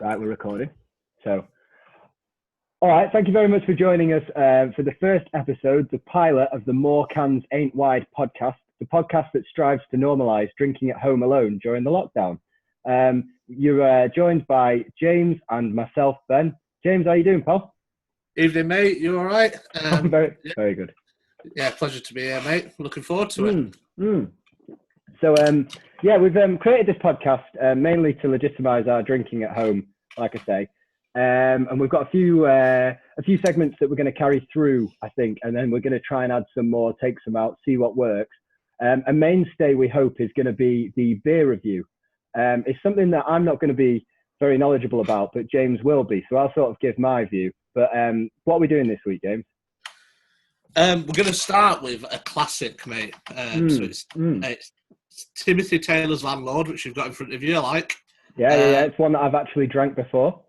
Right, we're recording. So, all right, thank you very much for joining us for the first episode, the pilot of the More Cans Ain't Wide podcast, the podcast that strives to normalise drinking at home alone during the lockdown. You're joined by James and myself, Ben. James, how you doing, pal? Evening, mate. You all right? Very good. Yeah, pleasure to be here, mate. Looking forward to it. So, we've created this podcast mainly to legitimise our drinking at home, like I say. And we've got a few segments that we're going to carry through, I think, and then we're going to try and add some more, take some out, see what works. A mainstay, we hope, is going to be the beer review. It's something that I'm not going to be very knowledgeable about, but James will be. So I'll sort of give my view. But what are we doing this week, James? We're going to start with a classic, mate. So it's Timothy Taylor's Landlord, which you've got in front of you, I like. Yeah. It's one that I've actually drank before.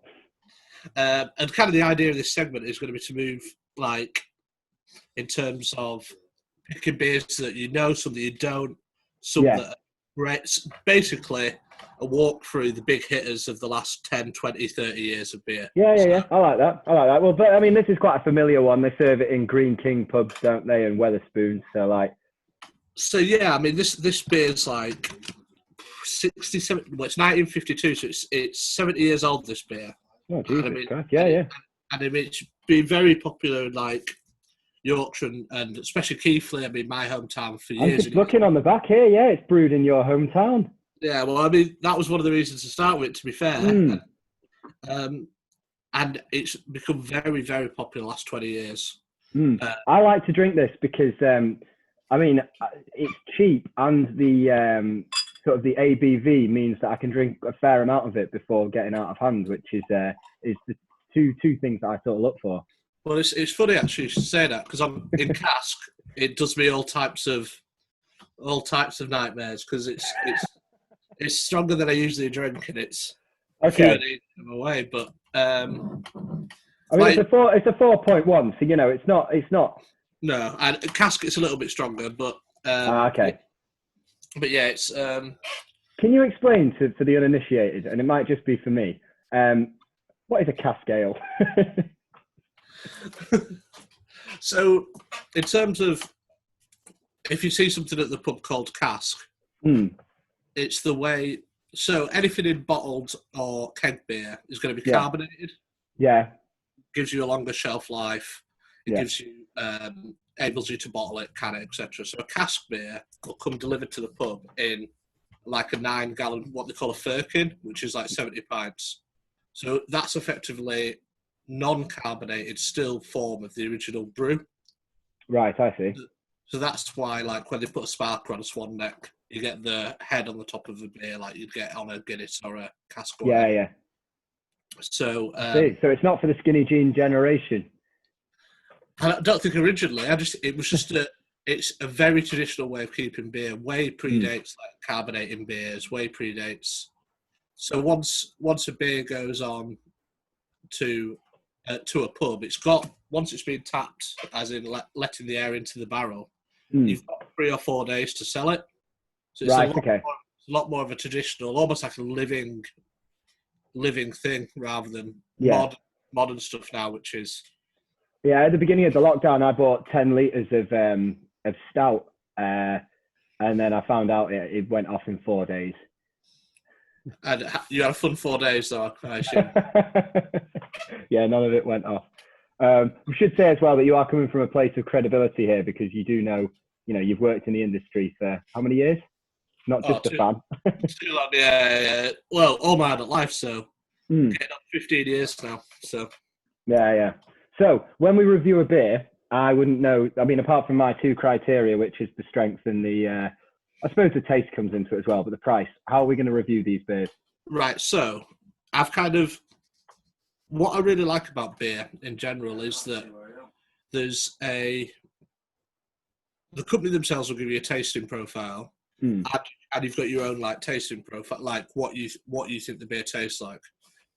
And kind of the idea of this segment is going to be to move, like, in terms of picking beers that you know, some that you don't, some that are great. Basically, a walk through the big hitters of the last 10, 20, 30 years of beer. Yeah. I like that. Well, but I mean, this is quite a familiar one. They serve it in Green King pubs, don't they, and Wetherspoons. So yeah, I mean, this beer's like 67. Well, it's 1952, so it's 70 years old. This beer. Oh, Jesus Christ. Yeah. And I mean, it's been very popular in like Yorkshire and especially Keighley. I mean, my hometown for years. I'm just looking on the back here. Yeah, it's brewed in your hometown. Yeah, well, I mean, that was one of the reasons to start with, to be fair. And it's become very, very popular the last 20 years. I like to drink this because, I mean, it's cheap and the sort of the ABV means that I can drink a fair amount of it before getting out of hand, which is the two things that I sort of look for. Well, it's funny actually you should say that because I'm in cask. It does me all types of nightmares because it's stronger than I usually drink, and it's okay. In a way, but I mean, it's a 4.1, so you know it's not. No, and cask it's a little bit stronger, but okay. But yeah, it's. Can you explain to the uninitiated, and it might just be for me, what is a cask ale? So, in terms of, if you see something at the pub called cask, it's the way. So anything in bottled or keg beer is going to be carbonated. Yeah. Gives you a longer shelf life. It gives you enables you to bottle it, can it, etc. So a cask beer will come delivered to the pub in like a 9-gallon, what they call a firkin, which is like 70 pints. So that's effectively non-carbonated still form of the original brew. Right, I see. So that's why, like, when they put a sparkler on a swan neck, you get the head on the top of the beer like you'd get on a Guinness or a cask. Yeah. So, so it's not for the skinny jean generation. I don't think originally. It's a very traditional way of keeping beer. Way predates like carbonating beers. Way predates. So once a beer goes on to a pub, once it's been tapped, as in letting the air into the barrel, you've got 3 or 4 days to sell it. So it's a lot more of a traditional, almost like a living thing rather than modern stuff now, which is. Yeah, at the beginning of the lockdown, I bought 10 litres of stout, and then I found out it went off in 4 days. And you had a fun 4 days, though, I assume. Yeah, none of it went off. We should say as well that you are coming from a place of credibility here because you do know, you've worked in the industry for how many years? Not just a fan. Too long, yeah. Well, all my adult life, so getting up 15 years now. So. Yeah. So when we review a beer, I wouldn't know. I mean, apart from my 2 criteria, which is the strength and the, I suppose the taste comes into it as well, but the price. How are we going to review these beers? Right. So I've what I really like about beer in general is that there's the company themselves will give you a tasting profile, and you've got your own like tasting profile, like what you think the beer tastes like.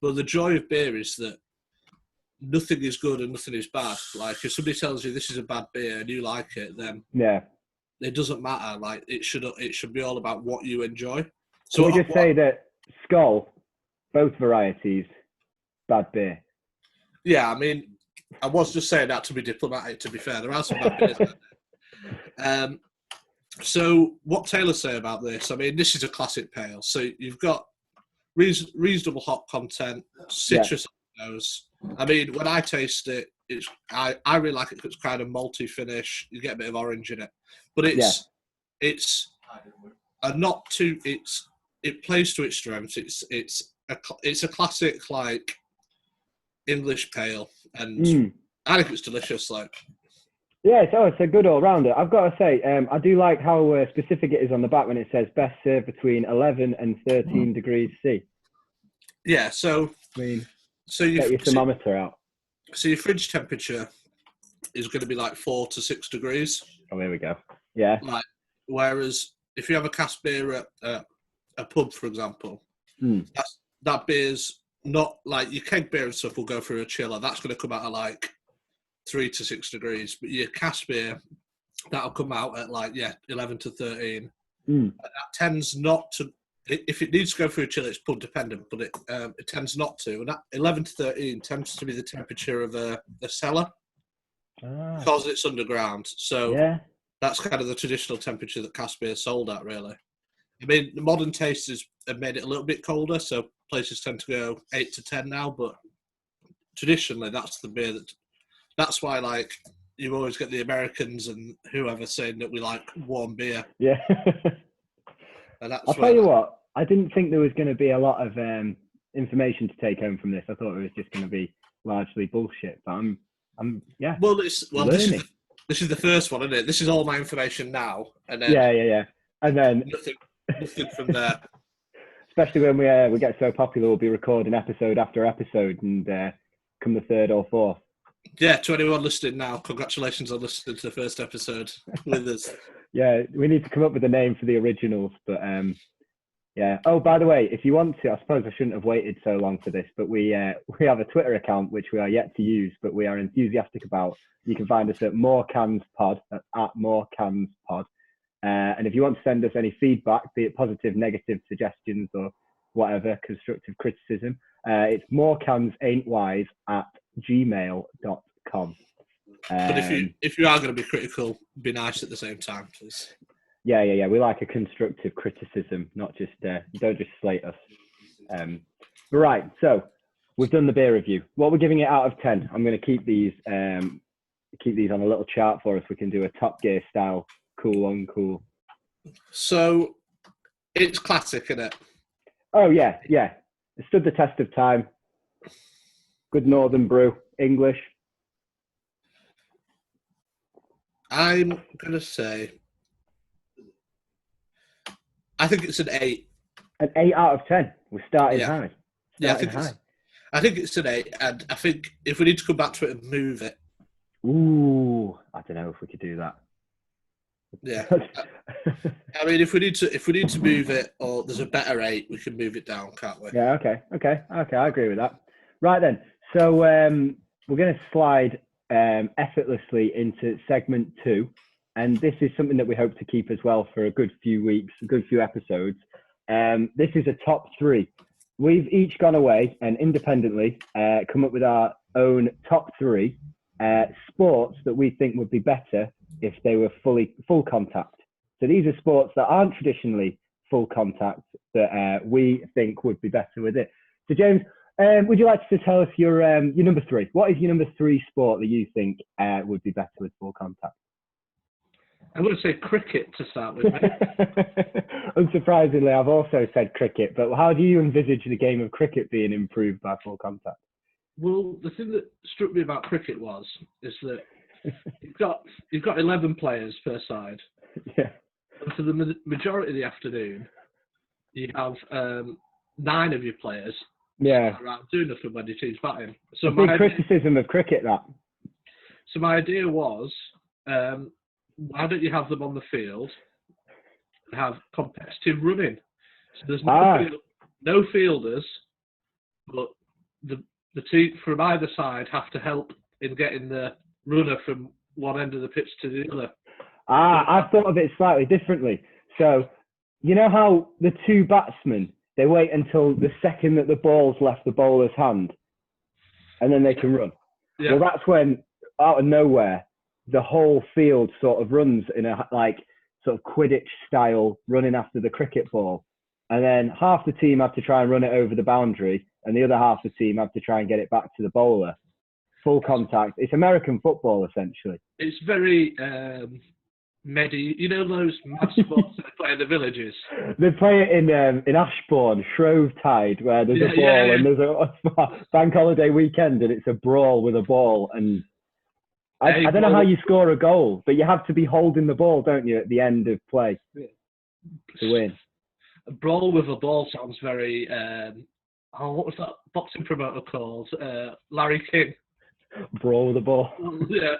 But the joy of beer is that nothing is good and nothing is bad. Like if somebody tells you this is a bad beer and you like it, then it doesn't matter. Like it should be all about what you enjoy. So we just say that Skol, both varieties, bad beer. Yeah, I mean, I was just saying that to be diplomatic. To be fair, there are some bad beers out there. So, what Taylor say about this? I mean, this is a classic pale. So you've got reasonable hop content, citrus on the nose. I mean, when I taste it, I really like it because it's kind of malty finish. You get a bit of orange in it, but it's a not too. It plays to its strengths. It's a classic like English pale, and I think it's delicious. Like, yeah, it's a good all rounder. I've got to say, I do like how specific it is on the back when it says best served between 11 and 13 degrees C. Yeah, so I mean, so you get your thermometer out. So your fridge temperature is going to be like 4 to 6 degrees. Oh, here we go. Yeah. Like, whereas if you have a cask beer at a pub, for example, that beer's not like your keg beer and stuff will go through a chiller. That's going to come out at like 3 to 6 degrees. But your cask beer, that'll come out at like 11 to 13. And that tends not to. If it needs to go through a chiller, it's pub dependent, but it tends not to. And that 11 to 13 tends to be the temperature of a cellar because it's underground. So that's kind of the traditional temperature that cask beer is sold at, really. I mean, the modern tasters have made it a little bit colder, so places tend to go 8 to 10 now. But traditionally, that's the beer that's why, like, you always get the Americans and whoever saying that we like warm beer. Yeah. I'll tell you what, I didn't think there was going to be a lot of information to take home from this. I thought it was just going to be largely bullshit, but I'm Well, this is the first one, isn't it? This is all my information now, and then and then nothing from there. Especially when we get so popular, we'll be recording episode after episode, and come the third or fourth. Yeah, to anyone listening now, congratulations on listening to the first episode with us. Yeah, we need to come up with a name for the originals, but yeah. Oh, by the way, if you want to, I suppose I shouldn't have waited so long for this, but we have a Twitter account which we are yet to use, but we are enthusiastic about. You can find us at morecanspod, at morecanspod. And if you want to send us any feedback, be it positive, negative suggestions or whatever, constructive criticism, it's morecansaintwise@gmail.com. But if you are going to be critical, be nice at the same time, please. Yeah. We like a constructive criticism, not just don't just slate us. Right, so we've done the beer review. What we're giving it out of 10? I'm going to keep these on a little chart for us. We can do a Top Gear style, cool, uncool. So it's classic, isn't it? Oh yeah. It stood the test of time. Good Northern brew, English. I'm going to say, I think it's an 8. An 8 out of 10. We're starting high. I think it's an 8, and I think if we need to come back to it and move it. Ooh, I don't know if we could do that. Yeah. I mean, if we need to move it, or there's a better 8, we can move it down, can't we? Yeah, okay. I agree with that. Right then. So we're going to slide effortlessly into segment 2, and this is something that we hope to keep as well for a good few weeks, a good few episodes. This is a top 3. We've each gone away and independently come up with our own top 3 sports that we think would be better if they were full contact. So these are sports that aren't traditionally full contact that we think would be better with it. So James, would you like to tell us your number 3? What is your number 3 sport that you think would be better with full contact? I'm going to say cricket to start with. Unsurprisingly, I've also said cricket, but how do you envisage the game of cricket being improved by full contact? Well, the thing that struck me about cricket is that you've got 11 players per side. Yeah. And for the majority of the afternoon, you have 9 of your players around doing nothing when your team's batting. So big criticism of cricket, that. So my idea was, why don't you have them on the field and have competitive running? So there's no fielders, but the team from either side have to help in getting the runner from one end of the pitch to the other. I've thought of it slightly differently. So, you know how the 2 batsmen, they wait until the second that the ball's left the bowler's hand and then they can run. Yeah. Well, that's when, out of nowhere, the whole field sort of runs in a like sort of Quidditch style, running after the cricket ball. And then half the team have to try and run it over the boundary, and the other half of the team have to try and get it back to the bowler. Full contact. It's American football, essentially. It's very you know those mad sports they play in the villages? They play it in Ashbourne, Shrovetide, where there's a ball and there's a bank holiday weekend, and it's a brawl with a ball. And I don't know how you score a goal, but you have to be holding the ball, don't you, at the end of play to win. A brawl with a ball sounds very... what was that boxing promoter called? Larry King. Brawl with a ball. Yeah.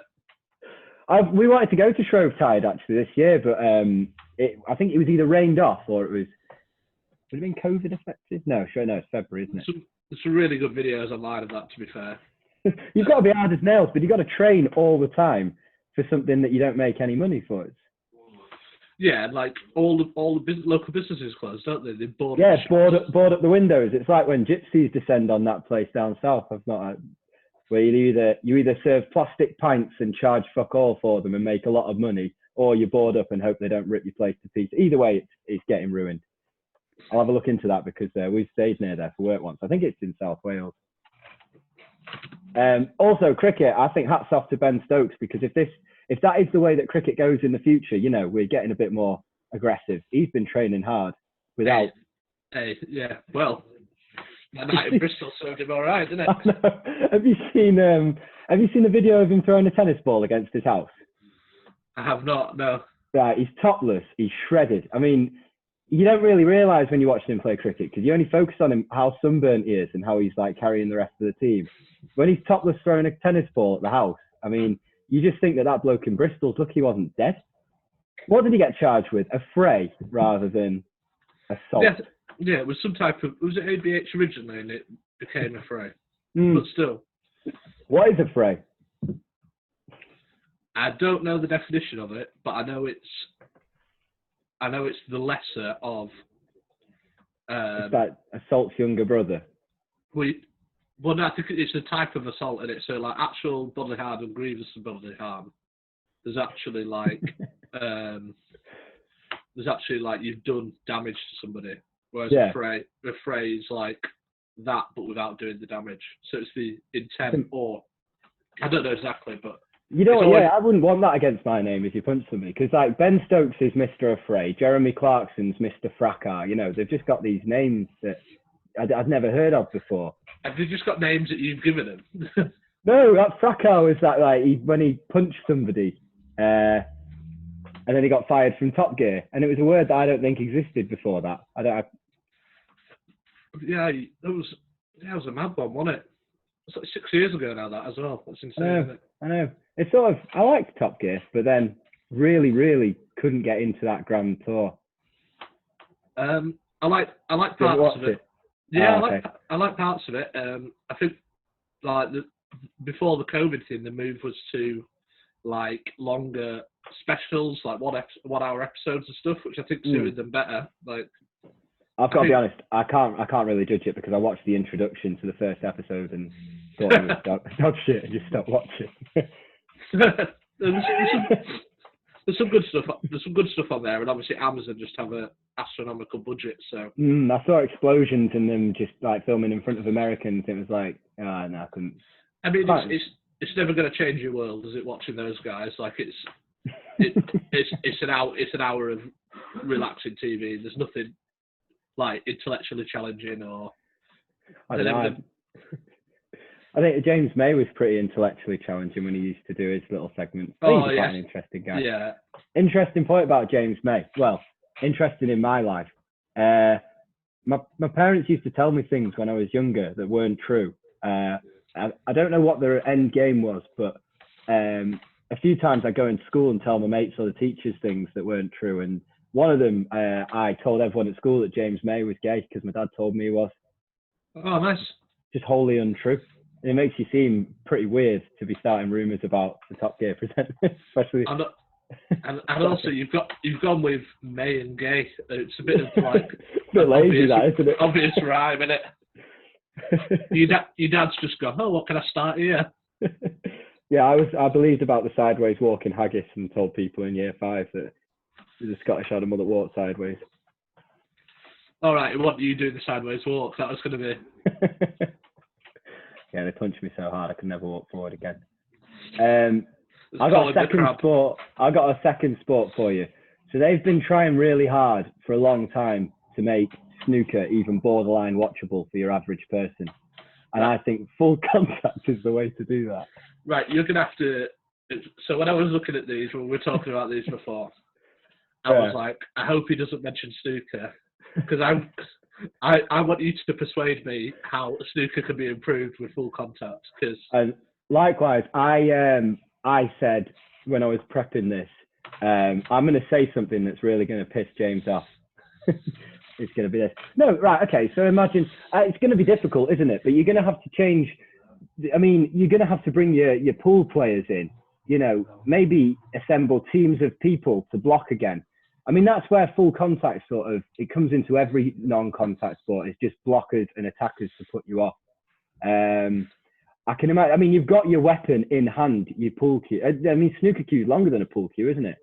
We wanted to go to Shrovetide actually this year, but I think it was either rained off or it was... Would it have been COVID affected? No, sure, no, it's February, isn't it? There's some really good videos online of that, to be fair. You've got to be hard as nails, but you've got to train all the time for something that you don't make any money for. Yeah, like all the local businesses closed, don't they? They board up the windows. It's like when gypsies descend on that place down south. Where you either serve plastic pints and charge fuck all for them and make a lot of money, or you board up and hope they don't rip your place to pieces. Either way, it's getting ruined. I'll have a look into that because we've stayed near there for work once. I think it's in South Wales. Also, cricket. I think hats off to Ben Stokes, because if that is the way that cricket goes in the future, you know, we're getting a bit more aggressive. He's been training hard without. Yeah. Well, that night in Bristol served him all right, didn't it? Have you seen the video of him throwing a tennis ball against his house? I have not. No. Right, he's topless. He's shredded. I mean, you don't really realise when you're watching him play cricket because you only focus on him how sunburnt he is and how he's like carrying the rest of the team. When he's topless throwing a tennis ball at the house, I mean, you just think that bloke in Bristol's lucky he wasn't dead. What did he get charged with? A fray rather than assault. Yeah, it was some type of... Was it ABH originally and it became a fray? But still. What is a fray? I don't know the definition of it, but I know it's the lesser of... it's like assault's younger brother. Well, no, I think it's a type of assault in it. So, like, actual bodily harm and grievous bodily harm. There's actually, like... you've done damage to somebody. Whereas a fray is like that, but without doing the damage. So it's the intent, or I don't know exactly, but you know what? Yeah, I wouldn't want that against my name if you punch somebody, because like Ben Stokes is Mr. Affray, Jeremy Clarkson's Mr. Fracas. You know, they've just got these names that I'd never heard of before. Have they just got names that you've given them? No, that Fracas was that like when he punched somebody, and then he got fired from Top Gear, and it was a word that I don't think existed before that. Yeah, it was a mad one, wasn't it? It's like 6 years ago now, that as well. That's insane, isn't it? I know. It's sort of, I liked Top Gear, but then really, really couldn't get into that Grand Tour. I like parts of it. Yeah, I like parts of it. I think like before the COVID thing, the move was to like longer specials, like 1 hour episodes and stuff, which I think suited them better. Like, I've got to be honest, I can't really judge it because I watched the introduction to the first episode and thought it was dog shit and just stopped watching. There's some good stuff. There's some good stuff on there, and obviously Amazon just have an astronomical budget. So I saw explosions and them just like filming in front of Americans. It was like, no, I couldn't. I mean, it's never going to change your world, is it? Watching those guys, like it's an hour of relaxing TV. There's nothing like intellectually challenging or. I don't know. I think James May was pretty intellectually challenging when he used to do his little segments. He's quite an interesting guy. Yeah. Interesting point about James May. Well, interesting in my life. My parents used to tell me things when I was younger that weren't true. I don't know what their end game was, but a few times I go in school and tell my mates or the teachers things that weren't true. And one of them, I told everyone at school that James May was gay because my dad told me he was. Oh, nice. Just wholly untrue. And it makes you seem pretty weird to be starting rumours about the Top Gear presenter, especially. And also, you've gone with May and gay. It's a bit of like a bit lazy, that, isn't it? Obvious rhyme, isn't it? Your dad's just gone, oh, what can I start here? Yeah, I believed about the sideways walk in Haggis and told people in year 5 that there's a Scottish animal that walked sideways. All right, what do you do the sideways walk? That was going to be... Yeah, they punched me so hard I could never walk forward again. I got a second sport for you. So they've been trying really hard for a long time to make snooker even borderline watchable for your average person. And I think full contact is the way to do that. Right, you're going to have to... So when I was looking at these, when we were talking about these before, I was like, I hope he doesn't mention snooker. Because I want you to persuade me how snooker can be improved with full contact. And likewise, I said when I was prepping this, I'm going to say something that's really going to piss James off. It's going to be this. No, right, okay. So imagine it's going to be difficult, isn't it? But you're going to have to change. I mean, you're going to have to bring your pool players in. You know, maybe assemble teams of people to block again. I mean, that's where full contact it comes into every non-contact sport. It's just blockers and attackers to put you off. I can imagine. I mean, you've got your weapon in hand, your pool cue. I mean, snooker cue is longer than a pool cue, isn't it?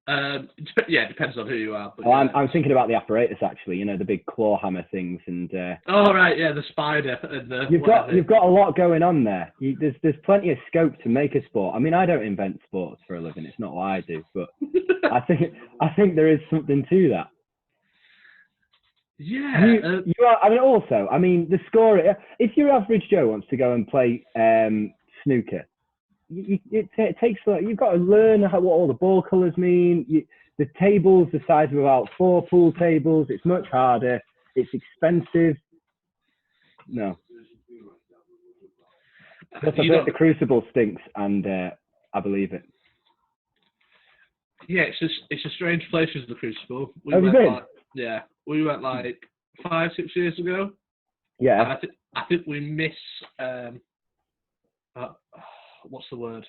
Yeah, it depends on who you are. But I'm thinking about the apparatus actually. You know, the big claw hammer things and. Oh right, yeah, the spider and the. You've got a lot going on there. There's plenty of scope to make a sport. I mean, I don't invent sports for a living. It's not what I do, but I think there is something to that. Yeah. You are. I mean, also, I mean, the score. If your average Joe wants to go and play snooker, it takes. You've got to learn what all the ball colours mean. The tables the size of about 4 pool tables. It's much harder. It's expensive. No. Plus, I bet the Crucible stinks, and I believe it. Yeah, it's a strange place, is the Crucible. Have you been? We went like 5-6 years ago. Yeah. And I think we miss what's the word?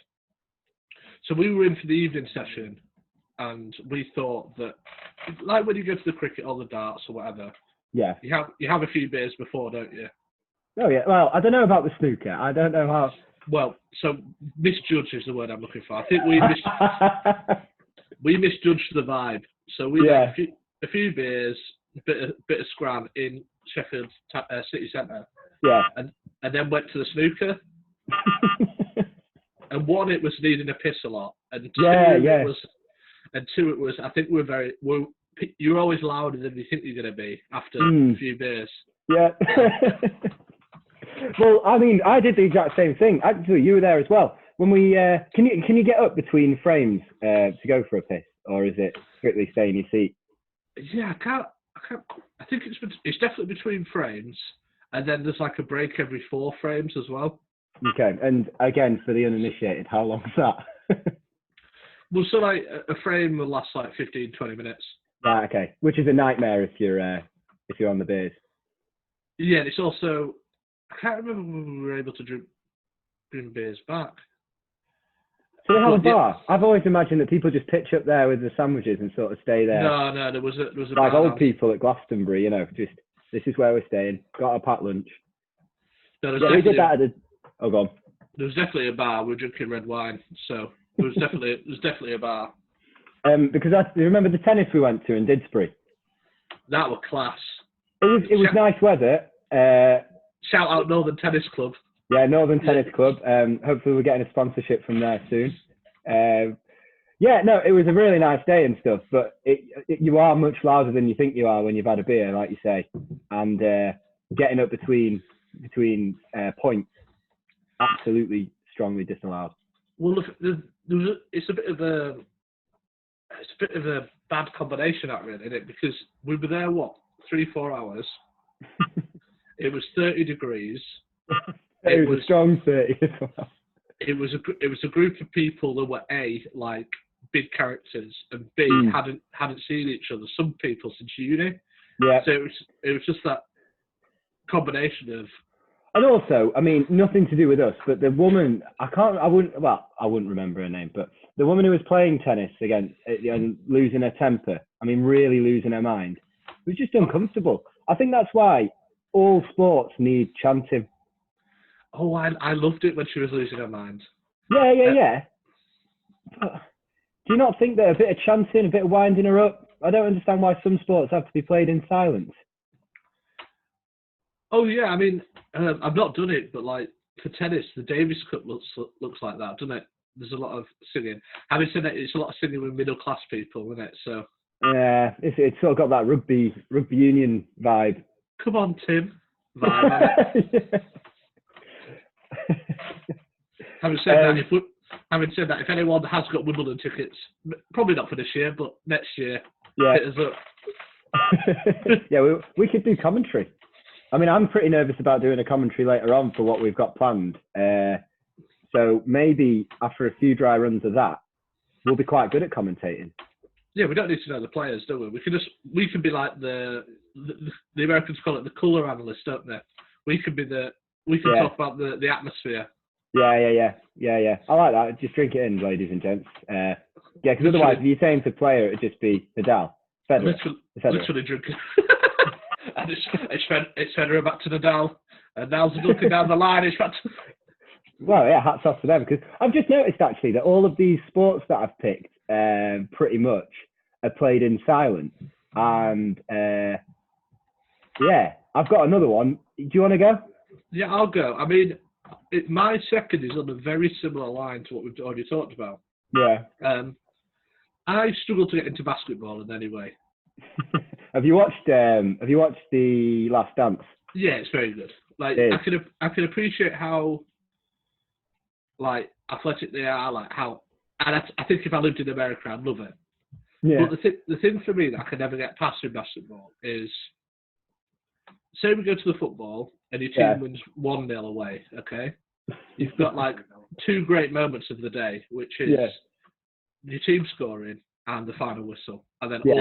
So we were in for the evening session, and we thought that, like when you go to the cricket or the darts or whatever, yeah, you have a few beers before, don't you? Oh yeah. Well, I don't know about the snooker. I don't know how. Well, so misjudge is the word I'm looking for. I think we misjudged the vibe. So we had a few beers, bit of scran in Sheffield city centre. Yeah. And then went to the snooker. And one, it was needing a piss a lot, and two, it was. I think you're always louder than you think you're going to be after a few beers. Yeah. Well, I mean, I did the exact same thing. Actually, you were there as well. When we can you get up between frames to go for a piss, or is it strictly stay in your seat? Yeah, I can't. I think it's definitely between frames, and then there's like a break every 4 frames as well. Okay, and again, for the uninitiated, how long's that? Well, so like a frame will last like 15-20 minutes. Right, okay, which is a nightmare if you're on the beers. Yeah, and it's also, I can't remember when we were able to bring beers back. So they have a bar. I've always imagined that people just pitch up there with the sandwiches and sort of stay there. No, there was a like bar. Old people at Glastonbury, you know, just this is where we're staying. Got a packed lunch. No, we did that at the. Oh, go on. There was definitely a bar. We were drinking red wine, so there was definitely a bar. Because you remember the tennis we went to in Didsbury? That was class. It was nice weather. Shout out Northern Tennis Club. Yeah, Northern Tennis Club. Hopefully we're getting a sponsorship from there soon. It was a really nice day and stuff, but you are much louder than you think you are when you've had a beer, like you say, and getting up between points, absolutely strongly disallowed. Well, look, it's a bit of a bad combination, that really, isn't it? Because we were there 3-4 hours. It was 30 degrees. It was a strong 30 as well. It was a group of people that were like big characters, and B hadn't seen each other. Some people since uni. Yeah. So it was just that combination of. And also, I mean, nothing to do with us, but the woman, I wouldn't remember her name, but the woman who was playing tennis against and losing her temper, I mean, really losing her mind, it was just uncomfortable. I think that's why all sports need chanting. Oh, I loved it when she was losing her mind. Yeah. But do you not think that a bit of chanting, a bit of winding her up? I don't understand why some sports have to be played in silence. Oh yeah, I mean, I've not done it, but like for tennis, the Davis Cup looks like that, doesn't it? There's a lot of singing. Having said that, it's a lot of singing with middle class people, isn't it? So yeah, it's sort of got that rugby union vibe. Come on, Tim. Vibe. Having said that, if anyone has got Wimbledon tickets, probably not for this year, but next year, hit us up. Yeah, we could do commentary. I mean, I'm pretty nervous about doing a commentary later on for what we've got planned. So maybe after a few dry runs of that, we'll be quite good at commentating. Yeah, we don't need to know the players, do we? We can be like the Americans call it the colour analyst, don't they? We can talk about the atmosphere. Yeah. I like that. Just drink it in, ladies and gents. Yeah, because otherwise, if you're saying to player, it'd just be Nadal. Literally drinking. And it's Federer back to Nadal. And Nadal's looking down the line. It's back to... Well, yeah, hats off to them, because I've just noticed actually that all of these sports that I've picked pretty much are played in silence. And yeah, I've got another one. Do you want to go? Yeah, I'll go. I mean, my second is on a very similar line to what we've already talked about. Yeah. I struggle to get into basketball in any way. Have you watched The Last Dance? Yeah, it's very good. Like I can appreciate how like athletic they are, like how, and I think if I lived in America, I'd love it. Yeah. But the thing for me that I can never get past in basketball is, say we go to the football and your team wins 1-0 away, okay? You've got like two great moments of the day, which is your team scoring and the final whistle, and then all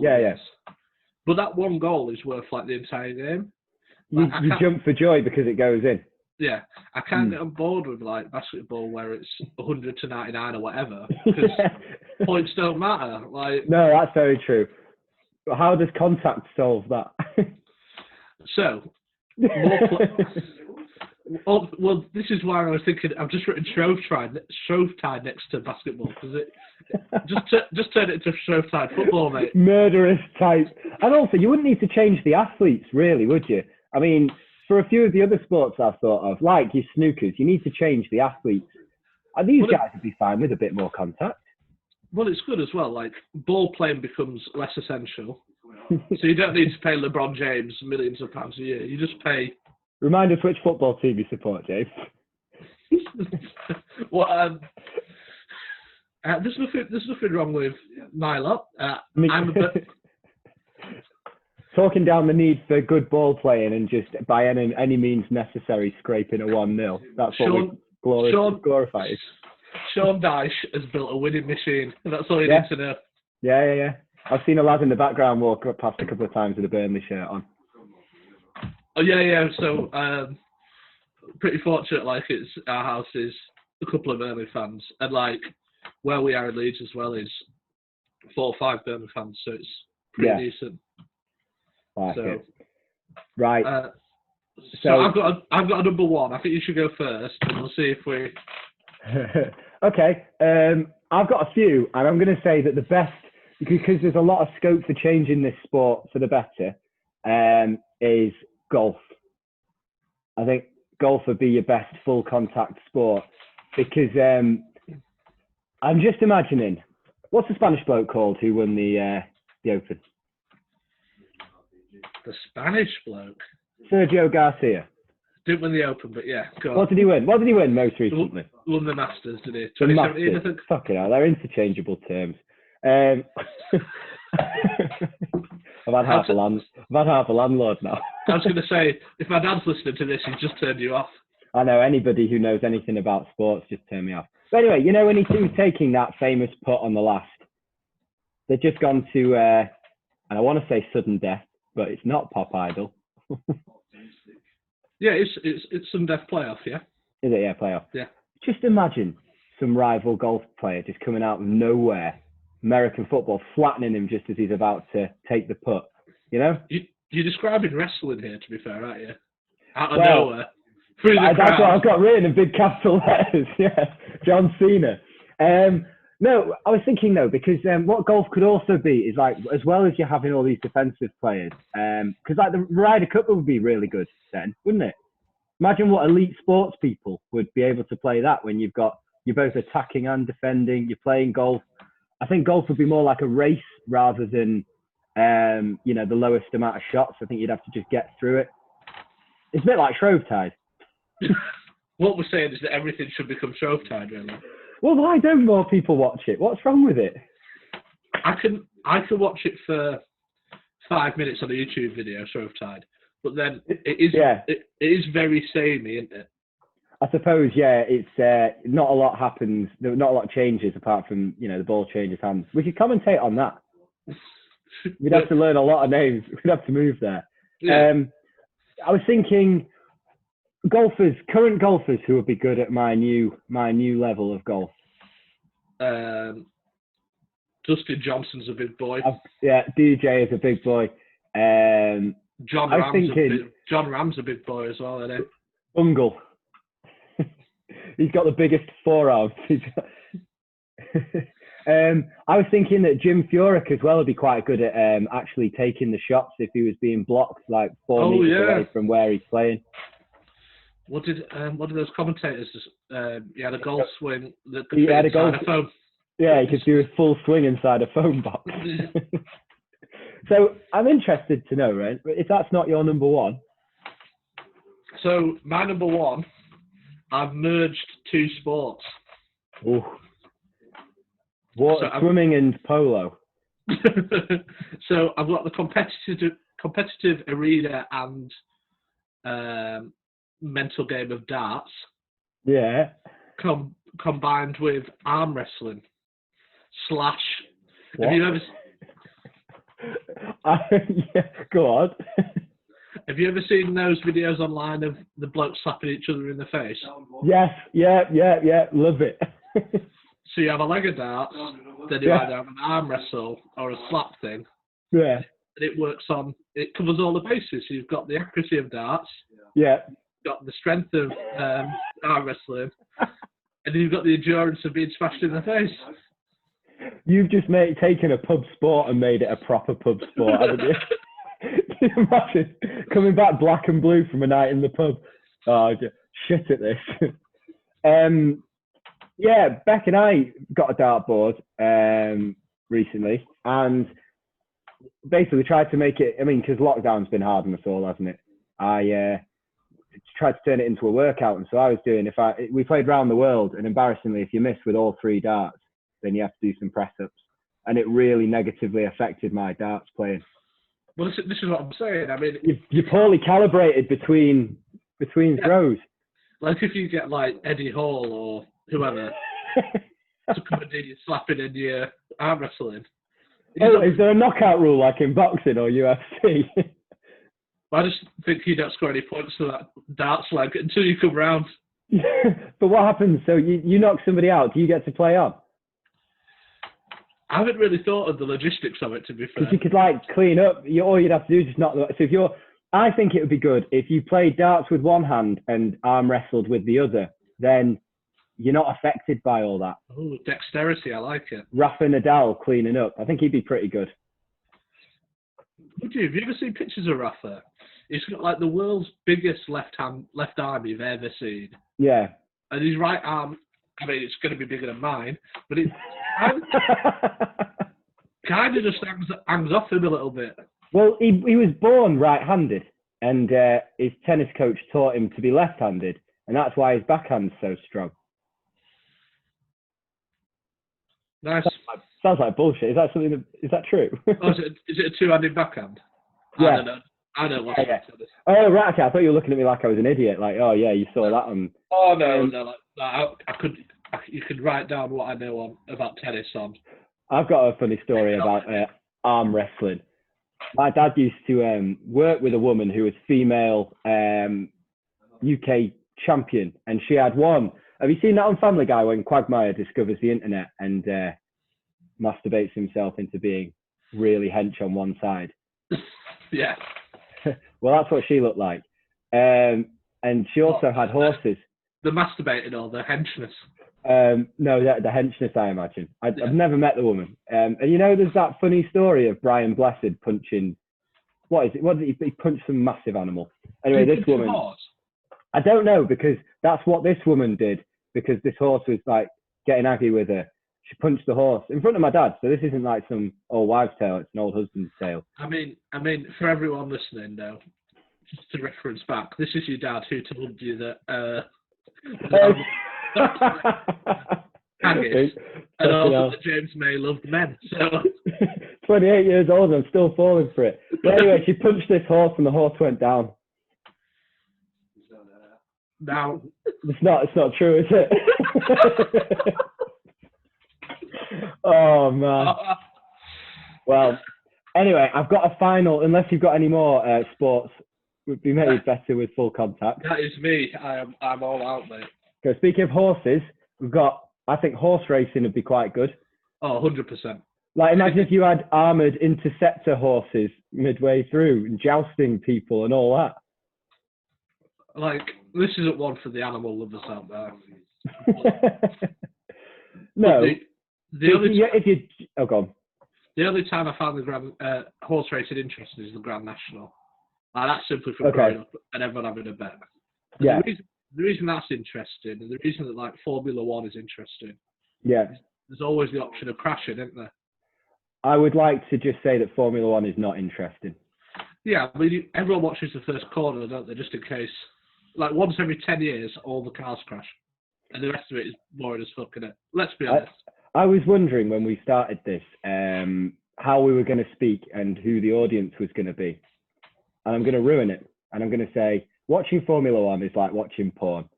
the wins. But that one goal is worth like the entire game. Like, you jump for joy because it goes in. Yeah, I can't get on board with like basketball where it's 100 to 99 or whatever, because points don't matter. Like, no, that's very true. But how does contact solve that? So, well, this is why I was thinking. I've just written Shrovetide next to basketball, because it just turn it into Shrovetide football, mate. Murderous type. And also, you wouldn't need to change the athletes, really, would you? I mean, for a few of the other sports I've thought of, like your snookers, you need to change the athletes. And these guys would be fine with a bit more contact. Well, it's good as well. Like, ball playing becomes less essential. So you don't need to pay LeBron James millions of pounds a year. You just pay... Remind us which football team you support, James. Well, there's nothing wrong with Nyla. Talking down the need for good ball playing and just by any means necessary scraping a 1-0. That's what we glorify. Sean Dyche has built a winning machine, and that's all you need to know. Yeah. I've seen a lad in the background walk past a couple of times with a Burnley shirt on. Oh yeah. So pretty fortunate. Like, it's our house is a couple of Burnley fans, and like where we are in Leeds as well is 4 or 5 Burnley fans. So it's pretty decent. It. Right. So I've got a number one. I think you should go first, and we'll see if we. Okay. I've got a few, and I'm going to say that the best, because there's a lot of scope for changing this sport for the better, is golf. I think golf would be your best full contact sport, because I'm just imagining, what's the Spanish bloke called who won the Open? The Spanish bloke? Sergio Garcia. Didn't win the Open, but yeah, go on. What did he win? What did he win most recently? Won the Masters, did he? The Masters. Fucking hell, they're interchangeable terms. I've had half a landlord now. I was going to say, if my dad's listening to this, he's just turned you off. I know, anybody who knows anything about sports just turned me off. But anyway, you know when he was taking that famous putt on the last, they've just gone to, and I want to say sudden death, but it's not Pop Idol. Yeah, it's sudden death playoff, yeah? Is it? Yeah, playoff. Yeah. Just imagine some rival golf player just coming out of nowhere, American football, flattening him just as he's about to take the putt, you know? You're describing wrestling here, to be fair, aren't you? Out of Well, nowhere. Through the that's crowd. what I've got written in big capital letters. Yeah, John Cena. No, I was thinking though, because what golf could also be is like, as well as you're having all these defensive players, because like the Ryder Cup would be really good then, wouldn't it? Imagine what elite sports people would be able to play that when you're both attacking and defending, you're playing golf. I think golf would be more like a race rather than, the lowest amount of shots. I think you'd have to just get through it. It's a bit like Shrovetide. What we're saying is that everything should become Shrovetide, really. Well, why don't more people watch it? What's wrong with it? I can watch it for 5 minutes on a YouTube video, Shrovetide, but then it is very samey, isn't it? I suppose, yeah. It's not a lot happens. Not a lot changes apart from the ball changes hands. We could commentate on that. We'd have to learn a lot of names. We'd have to move there. Yeah. I was thinking current golfers who would be good at my new level of golf. Dustin Johnson's a big boy. DJ is a big boy. John Ram's a big boy as well, isn't he? Bungle. He's got the biggest forearms. I was thinking that Jim Furyk as well would be quite good at actually taking the shots if he was being blocked like 4 meters away from where he's playing. What did those commentators? He had a golf swing that could he fit had inside a phone. Yeah, he could do a full swing inside a phone box. So I'm interested to know, right, if that's not your number one. So my number one, I've merged 2 sports. Ooh. Swimming and polo. So I've got the competitive arena and mental game of darts. Yeah. Combined with arm wrestling / What? Have you ever? Yeah, go on. Have you ever seen those videos online of the blokes slapping each other in the face? Yes, yeah, love it. So you have a leg of darts, then you either have an arm wrestle or a slap thing. Yeah. And it covers all the bases. So you've got the accuracy of darts. Yeah. You've got the strength of arm wrestling. And then you've got the endurance of being smashed in the face. You've just taken a pub sport and made it a proper pub sport, haven't you? Can you imagine coming back black and blue from a night in the pub? Oh, shit at this. Yeah, Beck and I got a dartboard recently, and basically tried to make it. I mean, because lockdown's been hard on us all, hasn't it? I tried to turn it into a workout, and so I was doing. We played round the world, and embarrassingly, if you miss with all 3 darts, then you have to do some press ups, and it really negatively affected my darts playing. Well, this is what I'm saying. I mean, you're poorly calibrated between throws. Like if you get like Eddie Hall or whoever to come and do your slapping and your arm wrestling. Is there a knockout rule like in boxing or UFC? I just think you don't score any points for that darts leg until you come round. But what happens? So you knock somebody out, do you get to play on? I haven't really thought of the logistics of it, to be fair. Because you could like clean up. All you'd have to do is just knock. So I think it would be good if you played darts with one hand and arm wrestled with the other. Then you're not affected by all that. Oh, dexterity! I like it. Rafa Nadal cleaning up. I think he'd be pretty good. Would you? Have you ever seen pictures of Rafa? He's got like the world's biggest left arm you've ever seen. Yeah. And his right arm, I mean, it's going to be bigger than mine, but it kind of just hangs off him a little bit. Well, he was born right-handed, and his tennis coach taught him to be left-handed, and that's why his backhand's so strong. Nice. Sounds like bullshit. Is that something? Is that true? Oh, is it a 2-handed backhand? Yeah. I don't know. I don't watch tennis. Oh, right. Okay. I thought you were looking at me like I was an idiot. Like, oh yeah, you saw that on. Oh no. You could write down what I know about tennis on. I've got a funny story about arm wrestling. My dad used to work with a woman who was female UK champion, and she had one. Have you seen that on Family Guy when Quagmire discovers the internet and masturbates himself into being really hench on one side? Yeah. Well, that's what she looked like. And she also had horses. The masturbating or the henchness? No, the henchness, I imagine. I've never met the woman. And you know, there's that funny story of Brian Blessed punching. What is it? What did he punched some massive animal? Anyway, this woman. I don't know, because that's what this woman did. Because this horse was like getting aggy with her. She punched the horse in front of my dad. So this isn't like some old wives' tale. It's an old husband's tale. I mean, for everyone listening, though, just to reference back, this is your dad who told you that. Haggis, and also that James May loved men. So 28 years old, I'm still falling for it. But anyway, she punched this horse, and the horse went down. Now it's not true, is it? Oh man. Well, anyway, I've got a final. Unless you've got any more sports, would be made better with full contact. That is me. I'm all out, mate. So speaking of horses, we've got. I think horse racing would be quite good. Oh, 100%. Like, imagine if you had armoured interceptor horses midway through and jousting people and all that. Like, this isn't one for the animal lovers out there. No. The go on. The only time I found the horse racing interesting is the Grand National. That's simply from growing up and everyone having a bet. Yeah. The reason that's interesting, and the reason that like Formula One is interesting, yeah, there's always the option of crashing, isn't there? I would like to just say that Formula One is not interesting. Yeah, I mean, everyone watches the first corner, don't they? Just in case, like once every 10 years, all the cars crash, and the rest of it is boring as fuck, innit? Let's be honest. I was wondering when we started this, how we were going to speak and who the audience was going to be, and I'm going to ruin it, and I'm going to say. Watching Formula One is like watching porn.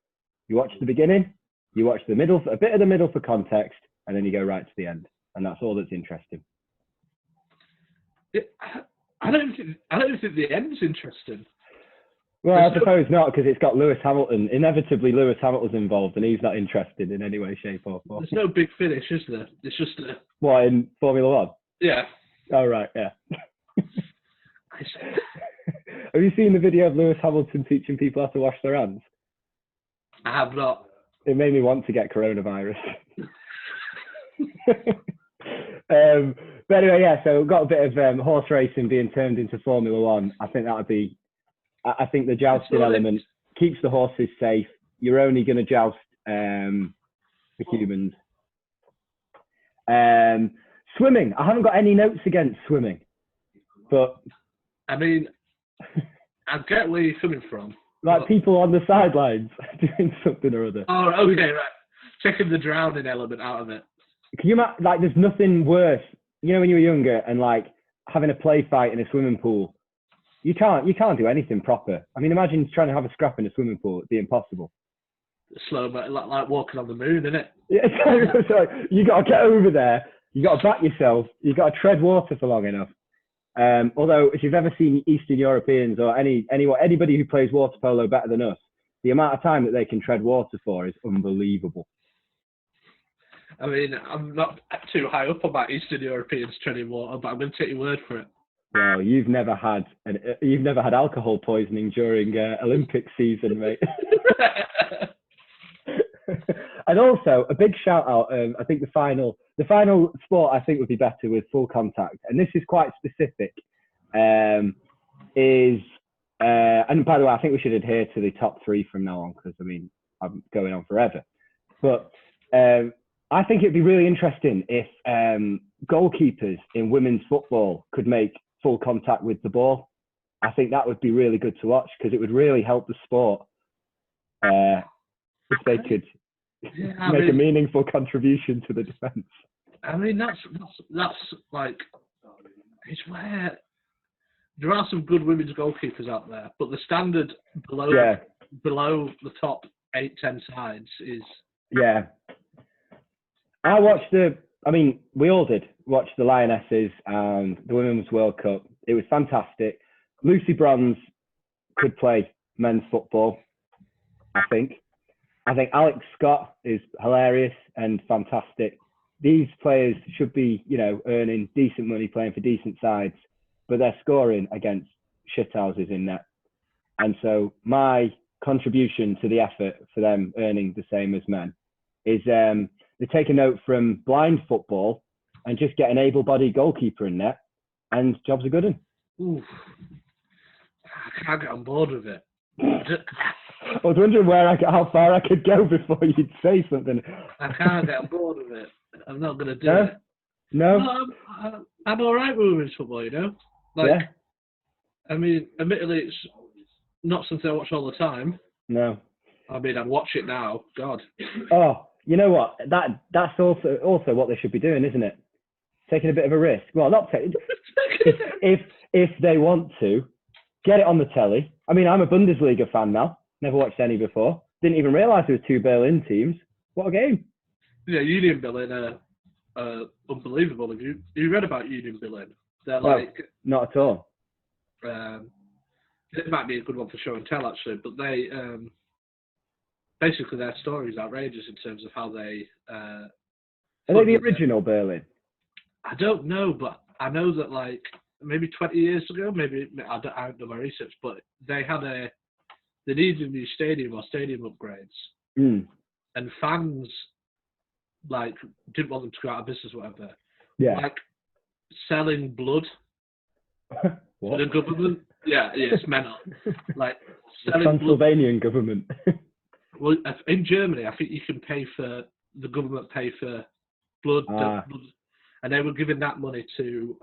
You watch the beginning, you watch the middle, a bit of the middle for context, and then you go right to the end, and that's all that's interesting. I don't think the end's interesting. Well, I suppose not, because it's got Lewis Hamilton. Inevitably, Lewis Hamilton's involved, and he's not interested in any way, shape, or form. There's no big finish, is there? It's just a... What, in Formula One? Yeah. Oh, right, yeah. Have you seen the video of Lewis Hamilton teaching people how to wash their hands? I have not. It made me want to get coronavirus. But anyway, yeah, so we've got a bit of horse racing being turned into Formula One. I think that would be... I think the jousting element keeps the horses safe. You're only going to joust for humans. Swimming. I haven't got any notes against swimming. But... I mean... I get where you're coming from. Like people on the sidelines doing something or other. Oh, okay, right. Taking the drowning element out of it. Can you imagine, like, there's nothing worse, you know, when you were younger and like having a play fight in a swimming pool. You can't do anything proper. I mean, imagine trying to have a scrap in a swimming pool. It'd be impossible. Slow, but like walking on the moon, isn't it? Yeah, so you got to get over there. You got to back yourself. You got to tread water for long enough. Although, if you've ever seen Eastern Europeans or anybody who plays water polo better than us, the amount of time that they can tread water for is unbelievable. I mean, I'm not too high up about Eastern Europeans treading water, but I'm going to take your word for it. Well, you've never had alcohol poisoning during Olympic season, mate. And also a big shout out. I think the final sport I think would be better with full contact, and this is quite specific. And by the way, I think we should adhere to the top three from now on, because I mean I'm going on forever. But I think it'd be really interesting if goalkeepers in women's football could make full contact with the ball. I think that would be really good to watch, because it would really help the sport if they could make a meaningful contribution to the defence. I mean, that's like, it's where there are some good women's goalkeepers out there, but the standard below the top 8-10 sides is... Yeah. We all did watch the Lionesses and the Women's World Cup. It was fantastic. Lucy Bronze could play men's football, I think. I think Alex Scott is hilarious and fantastic. These players should be, earning decent money playing for decent sides, but they're scoring against shithouses in net And so my contribution to the effort for them earning the same as men is they take a note from blind football and just get an able-bodied goalkeeper in net, and jobs are good. Oof. I can't get on board with it. I was wondering how far I could go before you'd say something. I can't get on board with it. I'm not going to do it. No? I'm all right with women's football, you know? Like, yeah. I mean, admittedly, it's not something I watch all the time. No. I mean, I'd watch it now. God. Oh, you know what? That's also what they should be doing, isn't it? Taking a bit of a risk. Well, not taking. if they want to, get it on the telly. I mean, I'm a Bundesliga fan now. Never watched any before. Didn't even realise there were 2 Berlin teams. What a game! Yeah, Union Berlin are unbelievable. Have you read about Union Berlin? They're like not at all. It might be a good one for show and tell actually, but they basically their story is outrageous in terms of how they. Are they the original Berlin? I don't know, but I know that like maybe 20 years ago, maybe I don't know my research, but they needed a new stadium or stadium upgrades, and fans like didn't want them to go out of business or whatever. Yeah. Like selling blood to the government. Yeah, it's mental. Like selling Transylvanian blood. Government. Well, in Germany, I think you can the government pay for blood, and they were giving that money to.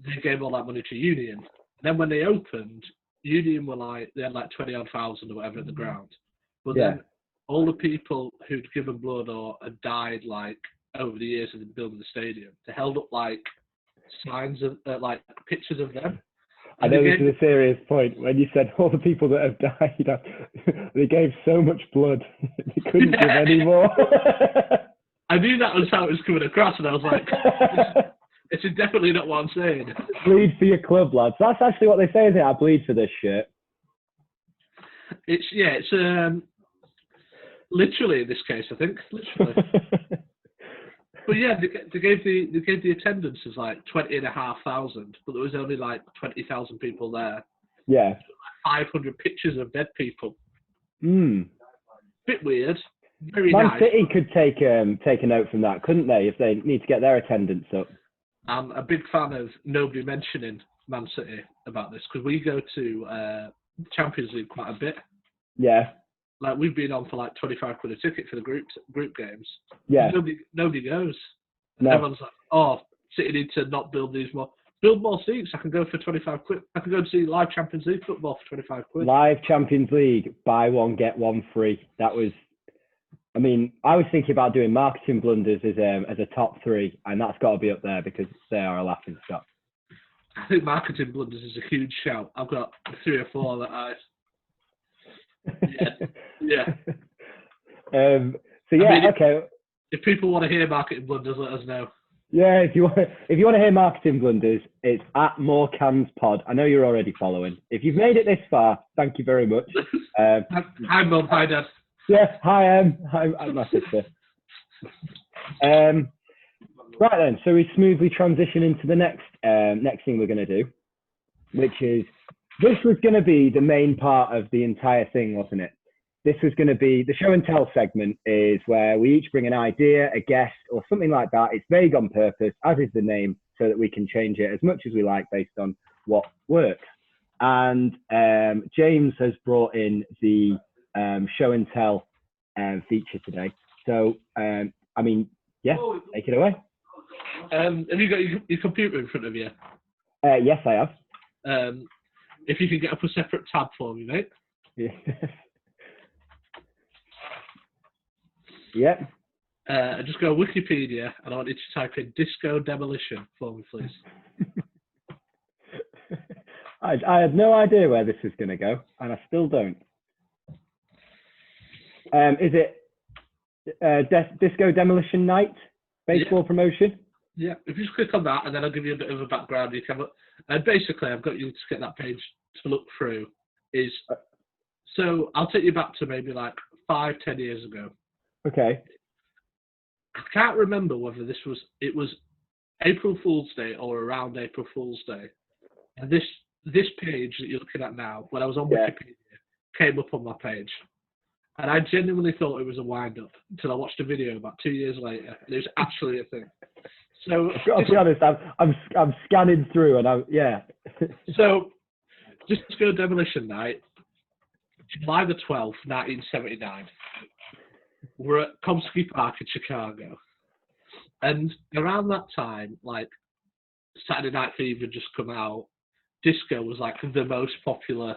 They gave all that money to Union. And then when they opened, Union they had like 20,000 or whatever at the ground. But then all the people who'd given blood or had died like over the years of building the stadium, they held up like signs of like pictures of them. I know this is a serious point. When you said all the people that have died, they gave so much blood, they couldn't give any more. I knew that was how it was coming across, and I was like, it's definitely not what I'm saying. Bleed for your club, lads. That's actually what they say, isn't it? I bleed for this shirt. It's literally in this case, I think. Literally. But yeah, they gave the attendance as like 20,500, but there was only like 20,000 people there. Yeah. 500 pictures of dead people. Bit weird. Very Man nice. City could take a note from that, couldn't they? If they need to get their attendance up. I'm a big fan of nobody mentioning Man City about this because we go to Champions League quite a bit. Yeah. Like we've been on for like 25 quid a ticket for the group games. Yeah. Nobody goes. No. Everyone's like, oh, City need to not build more seats. I can go for 25 quid. I can go and see live Champions League football for 25 quid. Live Champions League, buy one get one free. That was. I mean, I was thinking about doing marketing blunders as a top 3, and that's got to be up there because they are a laughing stock. I think marketing blunders is a huge shout. I've got 3 or 4 that I. Yeah. So yeah, I mean, okay. If people want to hear marketing blunders, let us know. Yeah, if you want to hear marketing blunders, it's at More Cans Pod. I know you're already following. If you've made it this far, thank you very much. Hi, Mum. Hi, Dad. Yeah, hi, I'm my sister. Right then, so we smoothly transition into the next thing we're going to do, which is, this was going to be the main part of the entire thing, wasn't it? This was going to be, the show and tell segment is where we each bring an idea, a guest, or something like that. It's vague on purpose, as is the name, so that we can change it as much as we like based on what works. And James has brought in the show and tell feature today. So, I mean, yeah, take it away. Have you got your computer in front of you? Yes, I have. If you can get up a separate tab for me, mate. Yeah. Yep. Just go to Wikipedia, and I want you to type in Disco Demolition for me, please. I had no idea where this was going to go, and I still don't. Is it Disco Demolition Night baseball promotion? Yeah, if you just click on that, and then I'll give you a bit of a background. You can look, and basically, I've got you to get that page to look through. So I'll take you back to maybe like 5-10 years ago. Okay. I can't remember whether it was April Fool's Day or around April Fool's Day. And this this page that you're looking at now, when I was on Wikipedia, came up on my page. And I genuinely thought it was a wind-up until I watched a video about 2 years later, and it was actually a thing. So I'll be honest, I'm scanning through, and So, just to go Demolition Night, July the 12th, 1979. We're at Comiskey Park in Chicago. And around that time, like, Saturday Night Fever just come out. Disco was, like, the most popular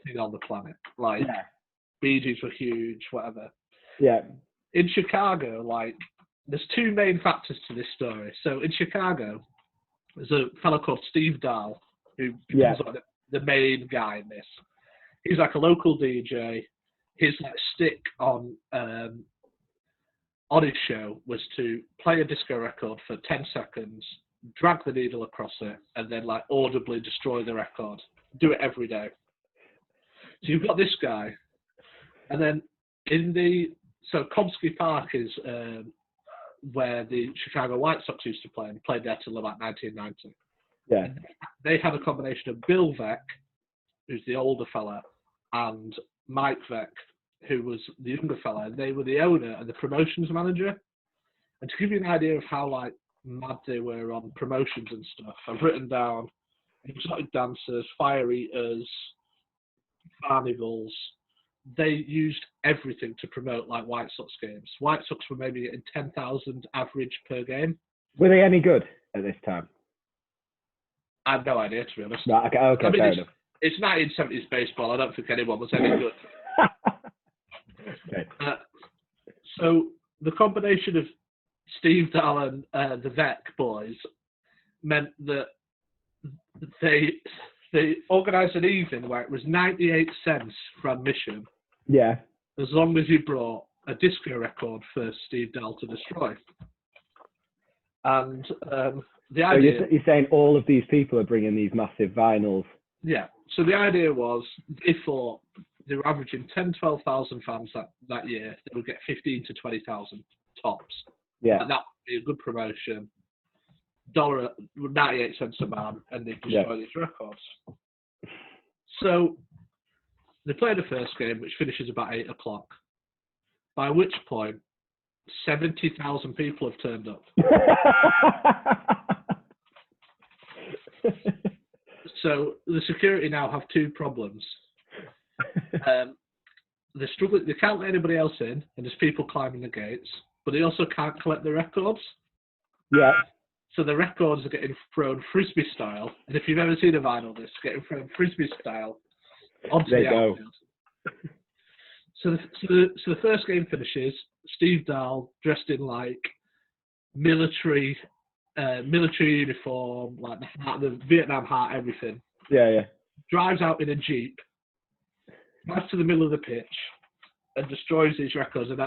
thing on the planet. Like, Bee Gees were huge, whatever. Yeah. In Chicago, like, there's two main factors to this story. So, in Chicago, there's a fellow called Steve Dahl, who becomes like the main guy in this. He's like a local DJ. His like stick on his show was to play a disco record for 10 seconds, drag the needle across it, and then like audibly destroy the record. Do it every day. So you've got this guy, and then so Comiskey Park is where the Chicago White Sox used to play, and played there till about 1990. Yeah. They had a combination of Bill Veeck, who's the older fella, and Mike Veeck, who was the younger fella. They were the owner and the promotions manager. And to give you an idea of how like mad they were on promotions and stuff, I've written down exotic dancers, fire eaters, carnivals. They used everything to promote like White Sox games. White Sox were maybe getting 10,000 average per game. Were they any good at this time? I have no idea, to be honest. Right, okay, I mean, fair enough. It's 1970s baseball. I don't think anyone was any good. Okay. So the combination of Steve Dahl and the Veeck boys meant that they organised an evening where it was 98 cents for admission. Yeah. As long as you brought a disco record for Steve Dahl to destroy. And the idea... So you're saying all of these people are bringing these massive vinyls? Yeah. So the idea was they thought they were averaging 10, 12,000 fans that year. They would get 15 to 20,000 tops. Yeah. And that would be a good promotion. $98 a man, and they destroy these records. So they play the first game, which finishes about 8 o'clock. By which point, 70,000 people have turned up. So the security now have two problems. They're struggling. They can't let anybody else in, and there's people climbing the gates. But they also can't collect the records. Yeah. So the records are getting thrown frisbee style. And if you've ever seen a vinyl disc, getting thrown frisbee style onto the outfield. So the first game finishes. Steve Dahl dressed in like military uniform, like the Vietnam hat, everything. Yeah. Drives out in a Jeep, drives to the middle of the pitch, and destroys these records. And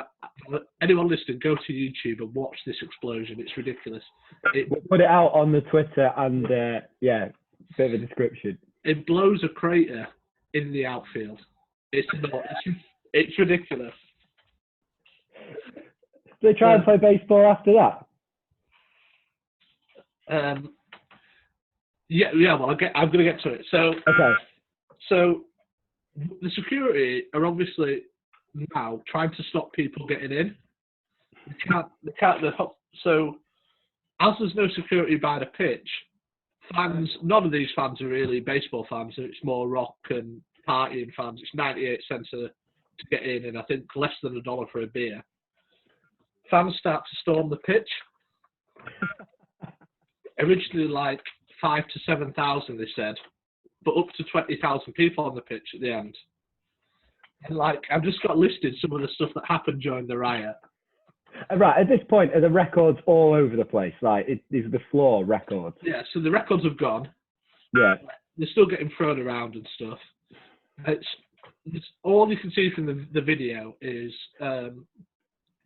anyone listening, go to YouTube and watch this explosion. It's ridiculous. We'll put it out on the Twitter and bit of a description. It blows a crater in the outfield. It's ridiculous. Do they try and play baseball after that? Well, I'm going to get to it. So, okay. So the security are obviously now trying to stop people getting in. They can't. So, as there's no security by the pitch, fans. None of these fans are really baseball fans. It's more rock and partying fans. It's 98 cents to get in, and I think less than $1 for a beer. Fans start to storm the pitch. Originally, like 5,000 to 7,000, they said, but up to 20,000 people on the pitch at the end. And like, I've just got listed some of the stuff that happened during the riot. Right, at this point, are the records all over the place? Like, these are the floor records. Yeah, so the records have gone. Yeah. They're still getting thrown around and stuff. It's all you can see from the video is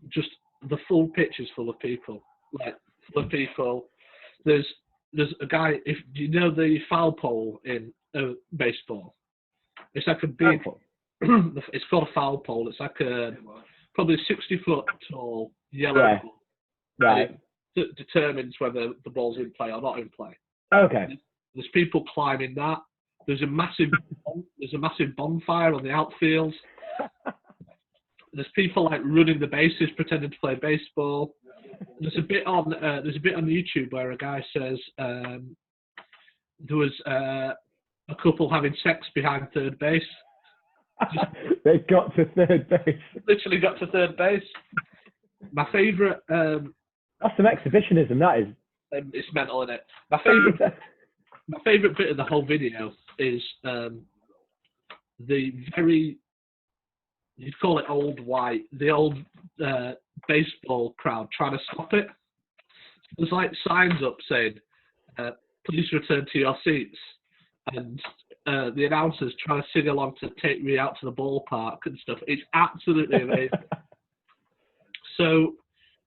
just the full pitch is full of people. Like, full of people. There's a guy, if you know the foul pole in baseball, it's like a big, it's called a foul pole. It's like a probably 60-foot tall yellow pole. Right. That determines whether the ball's in play or not in play. Okay. There's people climbing that. There's a massive bonfire on the outfield. There's people like running the bases, pretending to play baseball. There's a bit on YouTube where a guy says there was a couple having sex behind third base. They got to third base. Literally got to third base. My favourite. That's some exhibitionism. That is. It's mental, isn't it? My favourite bit of the whole video is the very, you'd call it old white, the old baseball crowd trying to stop it. There's like signs up saying, please return to your seats. And the announcers trying to sing along to take me out to the ballpark and stuff. It's absolutely amazing. So,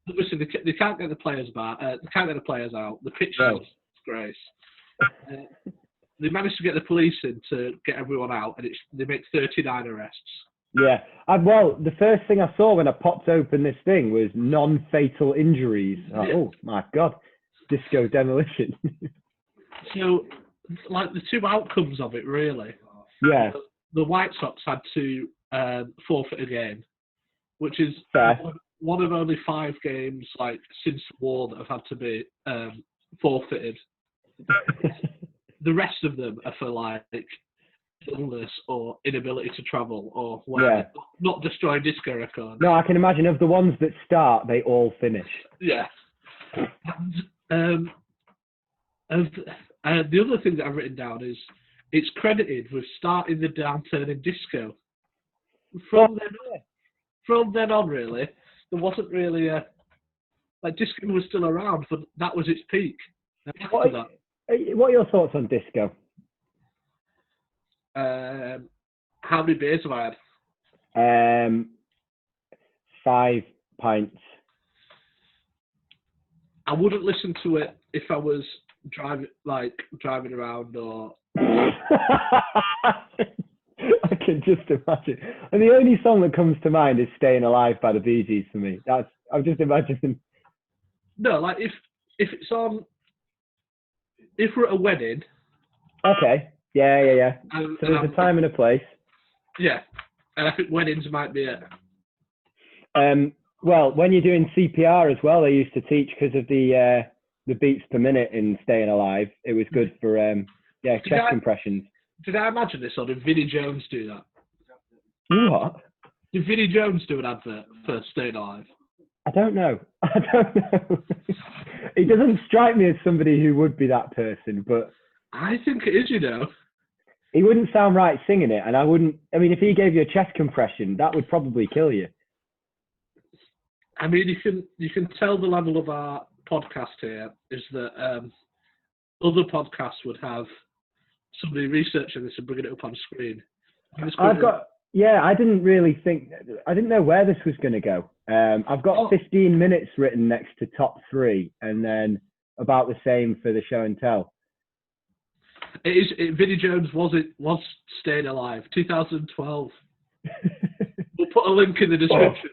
listen, they can't get the players back. They can't get the players out. The pitch is disgrace. They managed to get the police in to get everyone out, and they make 39 arrests. Yeah. Well, the first thing I saw when I popped open this thing was non-fatal injuries. Like, oh, my God. Disco demolition. So, like, the two outcomes of it, really. Yeah. The White Sox had to forfeit a game, which is one of only 5 games, like, since the war that have had to be forfeited. The rest of them are for, like, illness or inability to travel or whatever. Yeah. Not destroying disco records. No, I can imagine of the ones that start, they all finish. Yeah. And the other thing that I've written down is it's credited with starting the downturn in disco. From then on, really, there wasn't really like disco was still around, but that was its peak. And after that, what are your thoughts on disco? How many beers have I had? 5 pints. I wouldn't listen to it if I was driving around or. I can just imagine. And the only song that comes to mind is "Staying Alive" by the Bee Gees for me. I'm just imagining. No, like if it's on. If we're at a wedding. Okay. Yeah. So there's a time and a place. Yeah, and I think weddings might be it. Well, when you're doing CPR as well, they used to teach because of the beats per minute in Staying Alive. It was good for chest compressions. Did I imagine this, or did Vinnie Jones do that? What? Did Vinnie Jones do an advert for Staying Alive? I don't know. He doesn't strike me as somebody who would be that person, but I think it is, you know. He wouldn't sound right singing it, and I mean, if he gave you a chest compression, that would probably kill you. I mean, you can tell the level of our podcast here is that other podcasts would have somebody researching this and bringing it up on screen. I didn't know where this was going to go. I've got 15 minutes written next to top 3, and then about the same for the show and tell. Vinnie Jones was Staying Alive, 2012. We'll put a link in the description.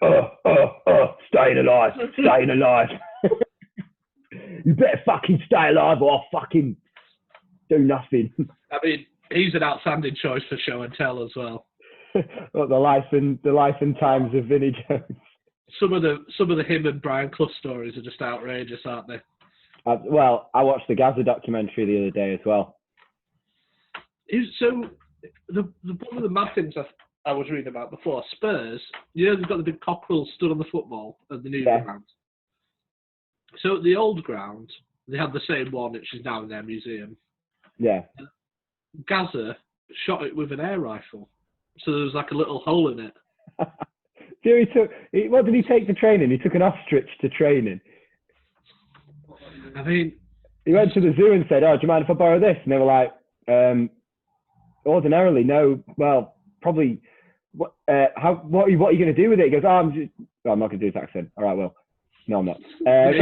Staying alive. You better fucking stay alive or I'll fucking do nothing. I mean, he's an outstanding choice for show and tell as well. Well, the life and times of Vinnie Jones. Some of the him and Brian Clough stories are just outrageous, aren't they? I watched the Gaza documentary the other day as well. So one of the mad things I was reading about before, Spurs, they've got the big cockerel stood on the football at the new ground. So at the old ground, they had the same one, which is now in their museum. Yeah. Gaza shot it with an air rifle. So there was like a little hole in it. What did he take to training? He took an ostrich to training. I mean... He went to the zoo and said, "Oh, do you mind if I borrow this?" And they were like, ordinarily, no. Well, probably... What are you going to do with it? He goes, I'm not going to do this accent. All right, well. No, I'm not. I'm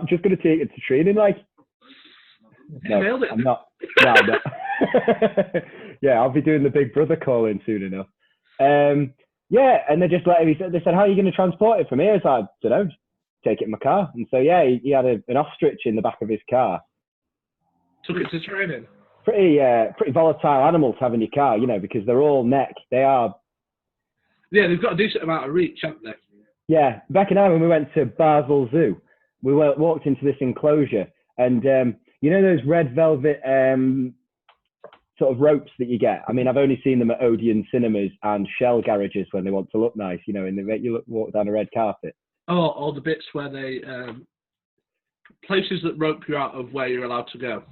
just going to take it to training, like... No, I'm not. No, I'm not. Yeah, I'll be doing the Big Brother call in soon enough. And they just let him. They said, "How are you going to transport it from here?" So I don't know, just take it in my car. And so he had an ostrich in the back of his car. Took it to training. pretty volatile animal to have in your car, you know, because they're all neck. They are. Yeah, they've got a decent amount of reach, haven't they? Yeah, back in when we went to Basel Zoo, we walked into this enclosure, and you know those red velvet sort of ropes that you get. I mean, I've only seen them at Odeon cinemas and Shell garages when they want to look nice, you know, and they make you walk down a red carpet. Oh, all the bits where they places that rope you out of where you're allowed to go.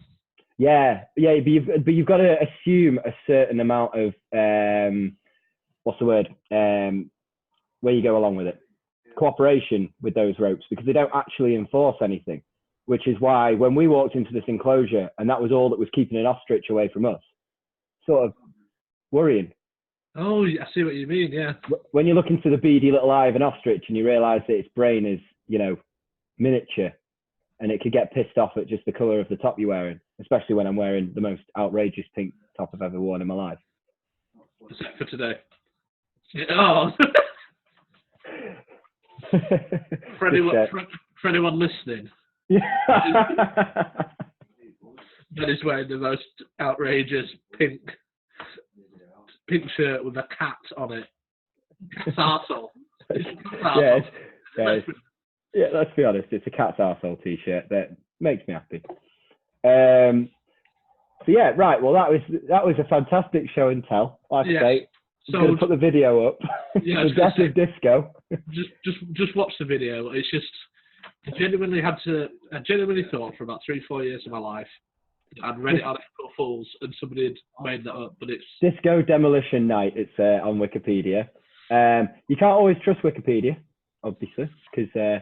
Yeah, but you've got to assume a certain amount of what's the word? Where you go along with it, cooperation with those ropes, because they don't actually enforce anything. Which is why when we walked into this enclosure, and that was all that was keeping an ostrich away from us, sort of worrying. Oh, I see what you mean. Yeah. When you look into the beady little eye of an ostrich and you realise that its brain is, you know, miniature, and it could get pissed off at just the colour of the top you're wearing, especially when I'm wearing the most outrageous pink top I've ever worn in my life. Except for today. Oh. for anyone listening, that is wearing the most outrageous pink shirt with a cat on it. Cat's arsehole. Yeah, let's be honest, it's a cat's arsehole t-shirt that makes me happy. So yeah, right. Well, that was a fantastic show and tell. Like I say, I'm going to put the video up. Yeah, Aggressive disco. Just watch the video. It's just I genuinely thought for about 3-4 years of my life I'd read it on April Fools and somebody had made that up, but it's Disco Demolition Night. It's on Wikipedia. You can't always trust Wikipedia, obviously, because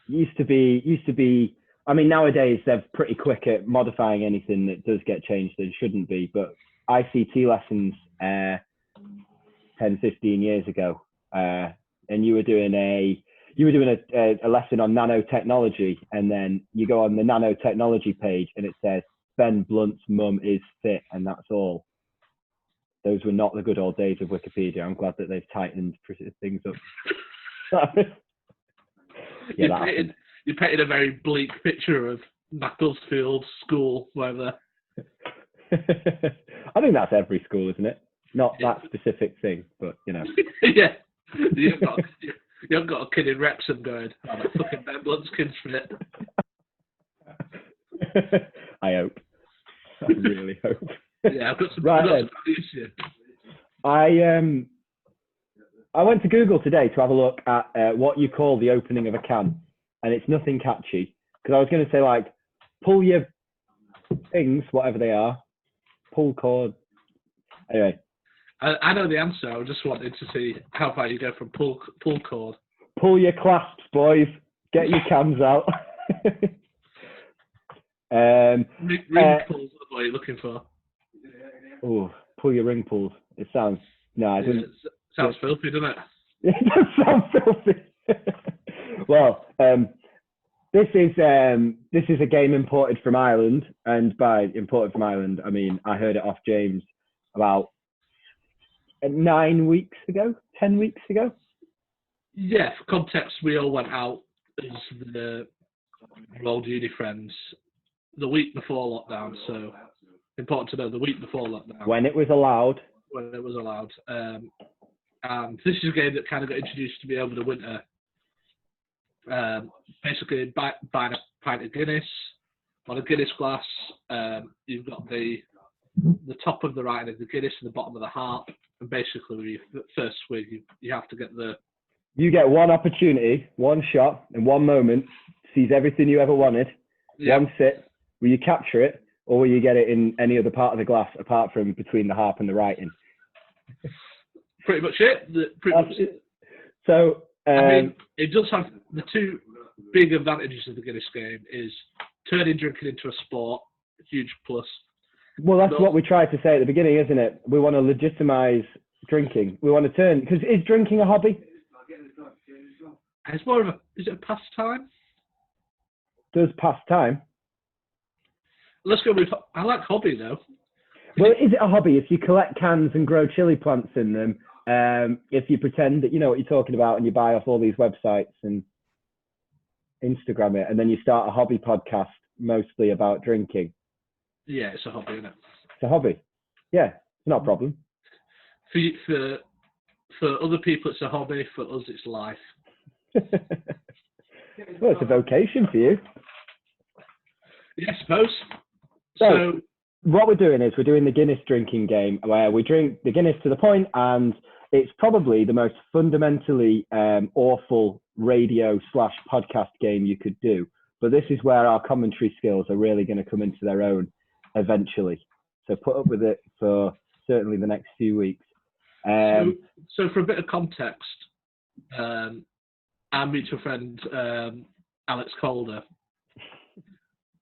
used to be. I mean, nowadays they're pretty quick at modifying anything that does get changed that shouldn't be. But ICT lessons 10, 15 years ago, and you were doing a lesson on nanotechnology, and then you go on the nanotechnology page and it says Ben Blunt's mum is fit, and that's all. Those were not the good old days of Wikipedia. I'm glad that they've tightened things up. You painted a very bleak picture of Macclesfield School, whatever. I think that's every school, isn't it? Not that specific thing, but you know. Yeah. You haven't got a kid in Wrexham going, oh, that fucking Ben Blunt's kid's fit. I hope. I really hope. Yeah, I've got some values here. I went to Google today to have a look at what you call the opening of a can, and it's nothing catchy. Because I was going to say, like, pull your things, whatever they are, pull cord. Anyway. I know the answer. I just wanted to see how far you go from pull cord. Pull your clasps, boys. Get your cans out. Ring pulls is what you're looking for. Oh, pull your ring pulls. It sounds... No, it doesn't... Sounds filthy, doesn't it? It does sound filthy. Well, this is a game imported from Ireland, and by imported from Ireland, I mean I heard it off James about 10 weeks ago. Yeah, for context, we all went out as the old uni friends the week before lockdown, so important to know the week before lockdown. When it was allowed. And this is a game that kind of got introduced to me over the winter. Basically, buying a pint of Guinness on a Guinness glass. You've got the top of the writing of the Guinness and the bottom of the harp. And basically, when you first swig, you have to get the... You get one opportunity, one shot, in one moment, seize everything you ever wanted, one sip. Will you capture it, or will you get it in any other part of the glass apart from between the harp and the writing? Pretty much it. So, I mean, it does have the two big advantages of the Guinness game is turning drinking into a sport, a huge plus. Well, that's what we tried to say at the beginning, isn't it? We want to legitimize drinking. We want to turn, because is drinking a hobby? It's more of is it a pastime? Does pastime? Let's go with, I like hobby though. Well, is it a hobby if you collect cans and grow chili plants in them? If you pretend that you know what you're talking about and you buy off all these websites and Instagram it, and then you start a hobby podcast mostly about drinking. Yeah, it's a hobby, isn't it? It's a hobby. Yeah, it's not a problem. For other people, it's a hobby. For us, it's life. Well, it's a vocation for you. Yeah, I suppose. So what we're doing is we're doing the Guinness drinking game, where we drink the Guinness to the point, and it's probably the most fundamentally awful radio/podcast game you could do. But this is where our commentary skills are really going to come into their own eventually. So put up with it for certainly the next few weeks. So for a bit of context, our mutual friend Alex Calder,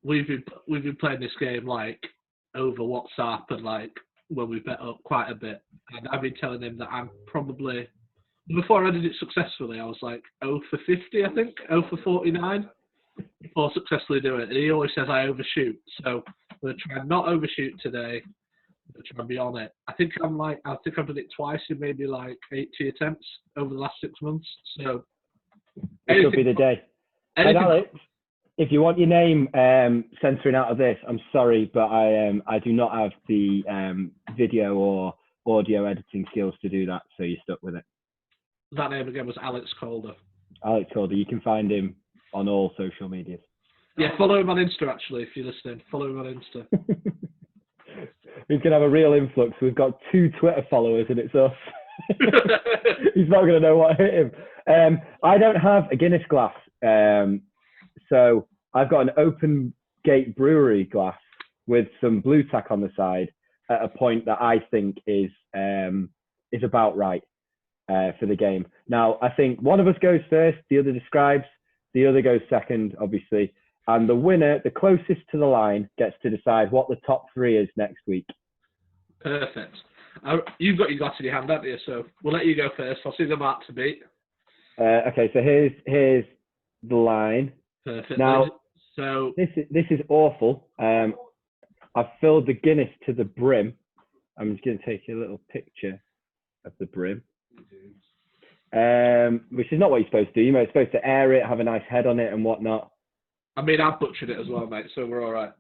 we've been playing this game like over WhatsApp and like when we bet up quite a bit, and I've been telling him that I'm probably, before I did it successfully, I was like 0 for 50, I think, 0 for 49 before successfully doing it, and he always says I overshoot, so I'm going to try and not overshoot today. I'm going to try and be on it. I think I've done it twice in maybe like 80 attempts over the last 6 months, so it could be the day. And Alex, if you want your name censoring out of this, I'm sorry, but I do not have the video or audio editing skills to do that, so you're stuck with it. That name again was Alex Calder. Alex Calder. You can find him on all social medias. Yeah, follow him on Insta, actually, if you're listening. Follow him on Insta. He's going to have a real influx. We've got 2 Twitter followers, and it's us. He's not going to know what hit him. I don't have a Guinness glass. So I've got an open gate brewery glass with some blue tack on the side at a point that I think is about right for the game. Now, I think one of us goes first, the other describes, the other goes second, obviously. And the winner, the closest to the line, gets to decide what the top 3 is next week. Perfect. You've got your glass in your hand, haven't you? So we'll let you go first. I'll see the mark to beat. Okay, so here's the line. Perfect. Now, so this is awful. I've filled the Guinness to the brim. I'm just going to take a little picture of the brim, which is not what you're supposed to do. You're supposed to air it, have a nice head on it and whatnot. I mean, I've butchered it as well, mate, so we're all right.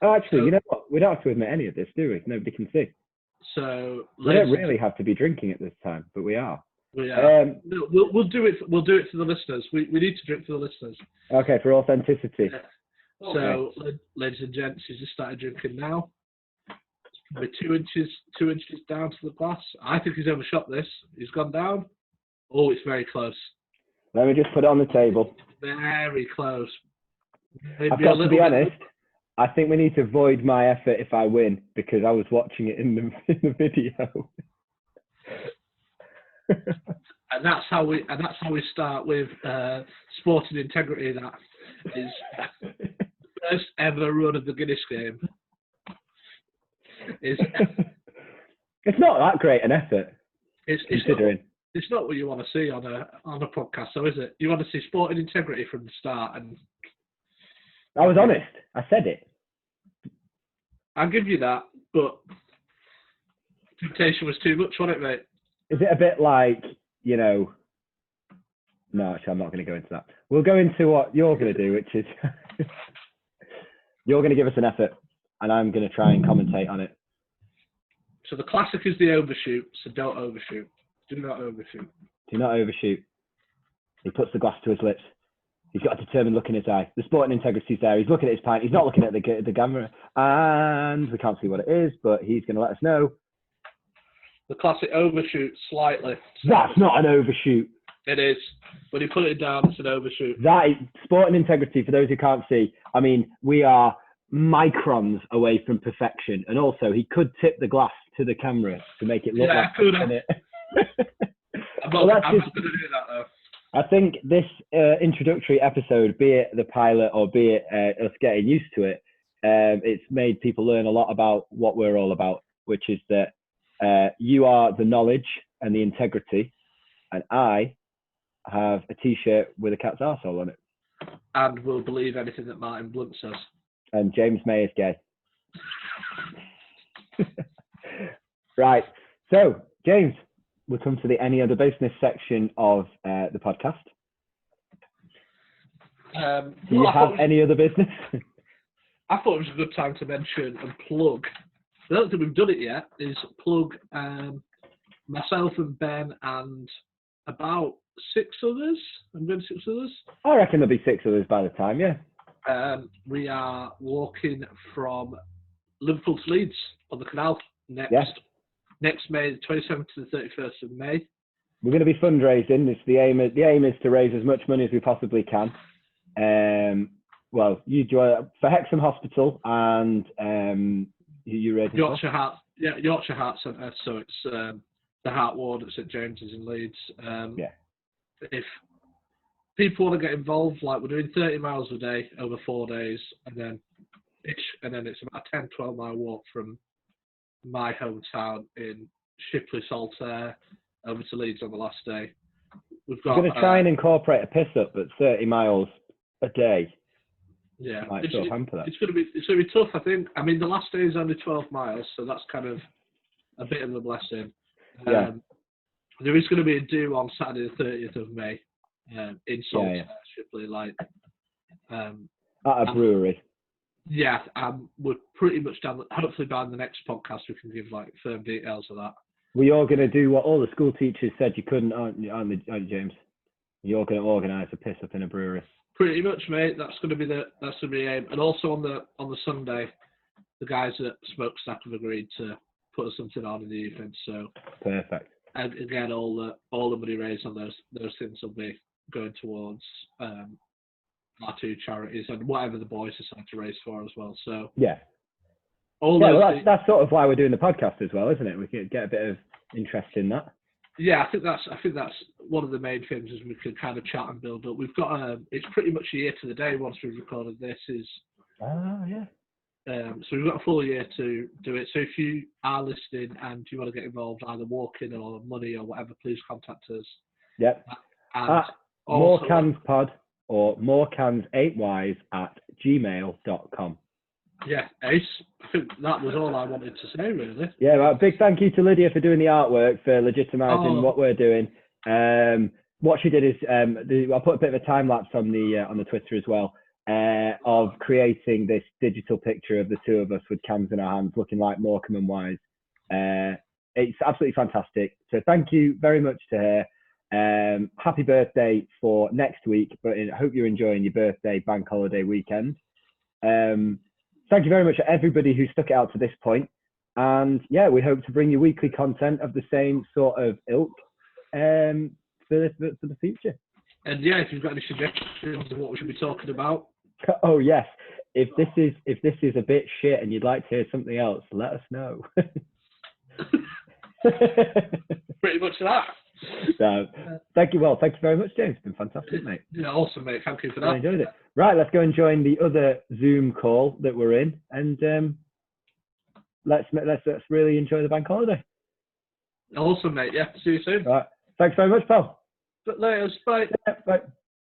Actually, you know what? We don't have to admit any of this, do we? Nobody can see. So we don't really have to be drinking at this time, but we are. We are. We'll do it. We'll do it for the listeners. We need to drink for the listeners. Okay, for authenticity. Yeah. So, ladies and gents, he's just started drinking now. It's probably 2 inches down to the glass. I think he's overshot this. He's gone down. Oh, it's very close. Let me just put it on the table. Very close. I've got to be honest. I think we need to void my effort if I win, because I was watching it in the video. and that's how we start with sporting integrity. That is the first ever run of the Guinness game. It's not that great an effort. Considering. It's not what you want to see on a podcast, so is it? You want to see sporting integrity from the start. And I was honest. I said it. I'll give you that, but temptation was too much, wasn't it, mate? Is it a bit like, no, actually, I'm not going to go into that. We'll go into what you're going to do, which is you're going to give us an effort, and I'm going to try and commentate on it. So the classic is the overshoot, so don't overshoot. Do not overshoot. Do not overshoot. He puts the glass to his lips. He's got a determined look in his eye. The sporting integrity's there. He's looking at his pint. He's not looking at the camera. And we can't see what it is, but he's going to let us know. The classic overshoot slightly. That's not an overshoot. It is. When you put it down, it's an overshoot. That is sporting integrity, for those who can't see. I mean, we are microns away from perfection. And also, he could tip the glass to the camera to make it look like I could have. I'm not going to do that, though. I think this introductory episode, be it the pilot or be it us getting used to it, it's made people learn a lot about what we're all about, which is that you are the knowledge and the integrity, and I have a T-shirt with a cat's arsehole on it. And we'll believe anything that Martin Blunt says. And James May is gay. Right. So, James, we'll come to the any other business section of the podcast. Do you have any other business? I thought it was a good time to mention and plug. I don't think we've done it yet. Is plug myself and Ben and about 6 others. And Ben 6 others. I reckon there'll be 6 others by the time. Yeah. We are walking from Liverpool to Leeds on the canal next May, the 27th to the 31st of May. We're going to be fundraising. It's the aim is to raise as much money as we possibly can. Well, you join for Hexham Hospital and you raise Yorkshire Heart Centre. So it's the Heart Ward at St James's in Leeds. If people want to get involved, like we're doing 30 miles a day over 4 days, and then it's about a 10-12 mile walk from my hometown in Shipley Saltaire over to Leeds on the last day. We're going to try and incorporate a piss up at 30 miles a day. Yeah, it's going to be tough, I think. I mean, the last day is only 12 miles, so that's kind of a bit of a blessing. There is going to be a do on Saturday the 30th of May in Saltaire, Shipley, at a brewery. Yeah, we're pretty much done. Hopefully by the next podcast we can give like firm details of that. We're all going to do what all the school teachers said you couldn't, aren't you, James? You're going to organise a piss up in a brewery. Pretty much, mate. That's going to be the aim. And also on the Sunday, the guys at Smokestack have agreed to put something on in the evening. So perfect. And again, all the money raised on those things will be going towards our 2 charities and whatever the boys decide to raise for as well. So that's sort of why we're doing the podcast as well, isn't it? We can get a bit of interest in that. Yeah, I think that's one of the main things is we can kind of chat and build up. We've got it's pretty much a year to the day once we've recorded this. So we've got a full year to do it. So if you are listening and you want to get involved, either walking or money or whatever, please contact us. Yep. And morecanspod or morecans8ys@gmail.com. Yeah, Ace. I think that was all I wanted to say, really. Yeah, well, big thank you to Lydia for doing the artwork, for legitimising what we're doing. What she did is, I'll put a bit of a time lapse on the Twitter as well, of creating this digital picture of the 2 of us with cans in our hands, looking like Morecambe and Wise. It's absolutely fantastic. So thank you very much to her. Happy birthday for next week, but I hope you're enjoying your birthday bank holiday weekend. Thank you very much to everybody who stuck it out to this point. And yeah, we hope to bring you weekly content of the same sort of ilk for the future. And yeah, if you've got any suggestions of what we should be talking about. Oh yes. If this is a bit shit and you'd like to hear something else, let us know. Pretty much that. So, thank you very much, James. It's been fantastic, mate. Yeah, awesome, mate. Thank you for that. I enjoyed it. Right, let's go and join the other Zoom call that we're in, and let's really enjoy the bank holiday. Awesome, mate. Yeah, see you soon. All right. Thanks very much, pal. Later. Bye. Yeah, bye.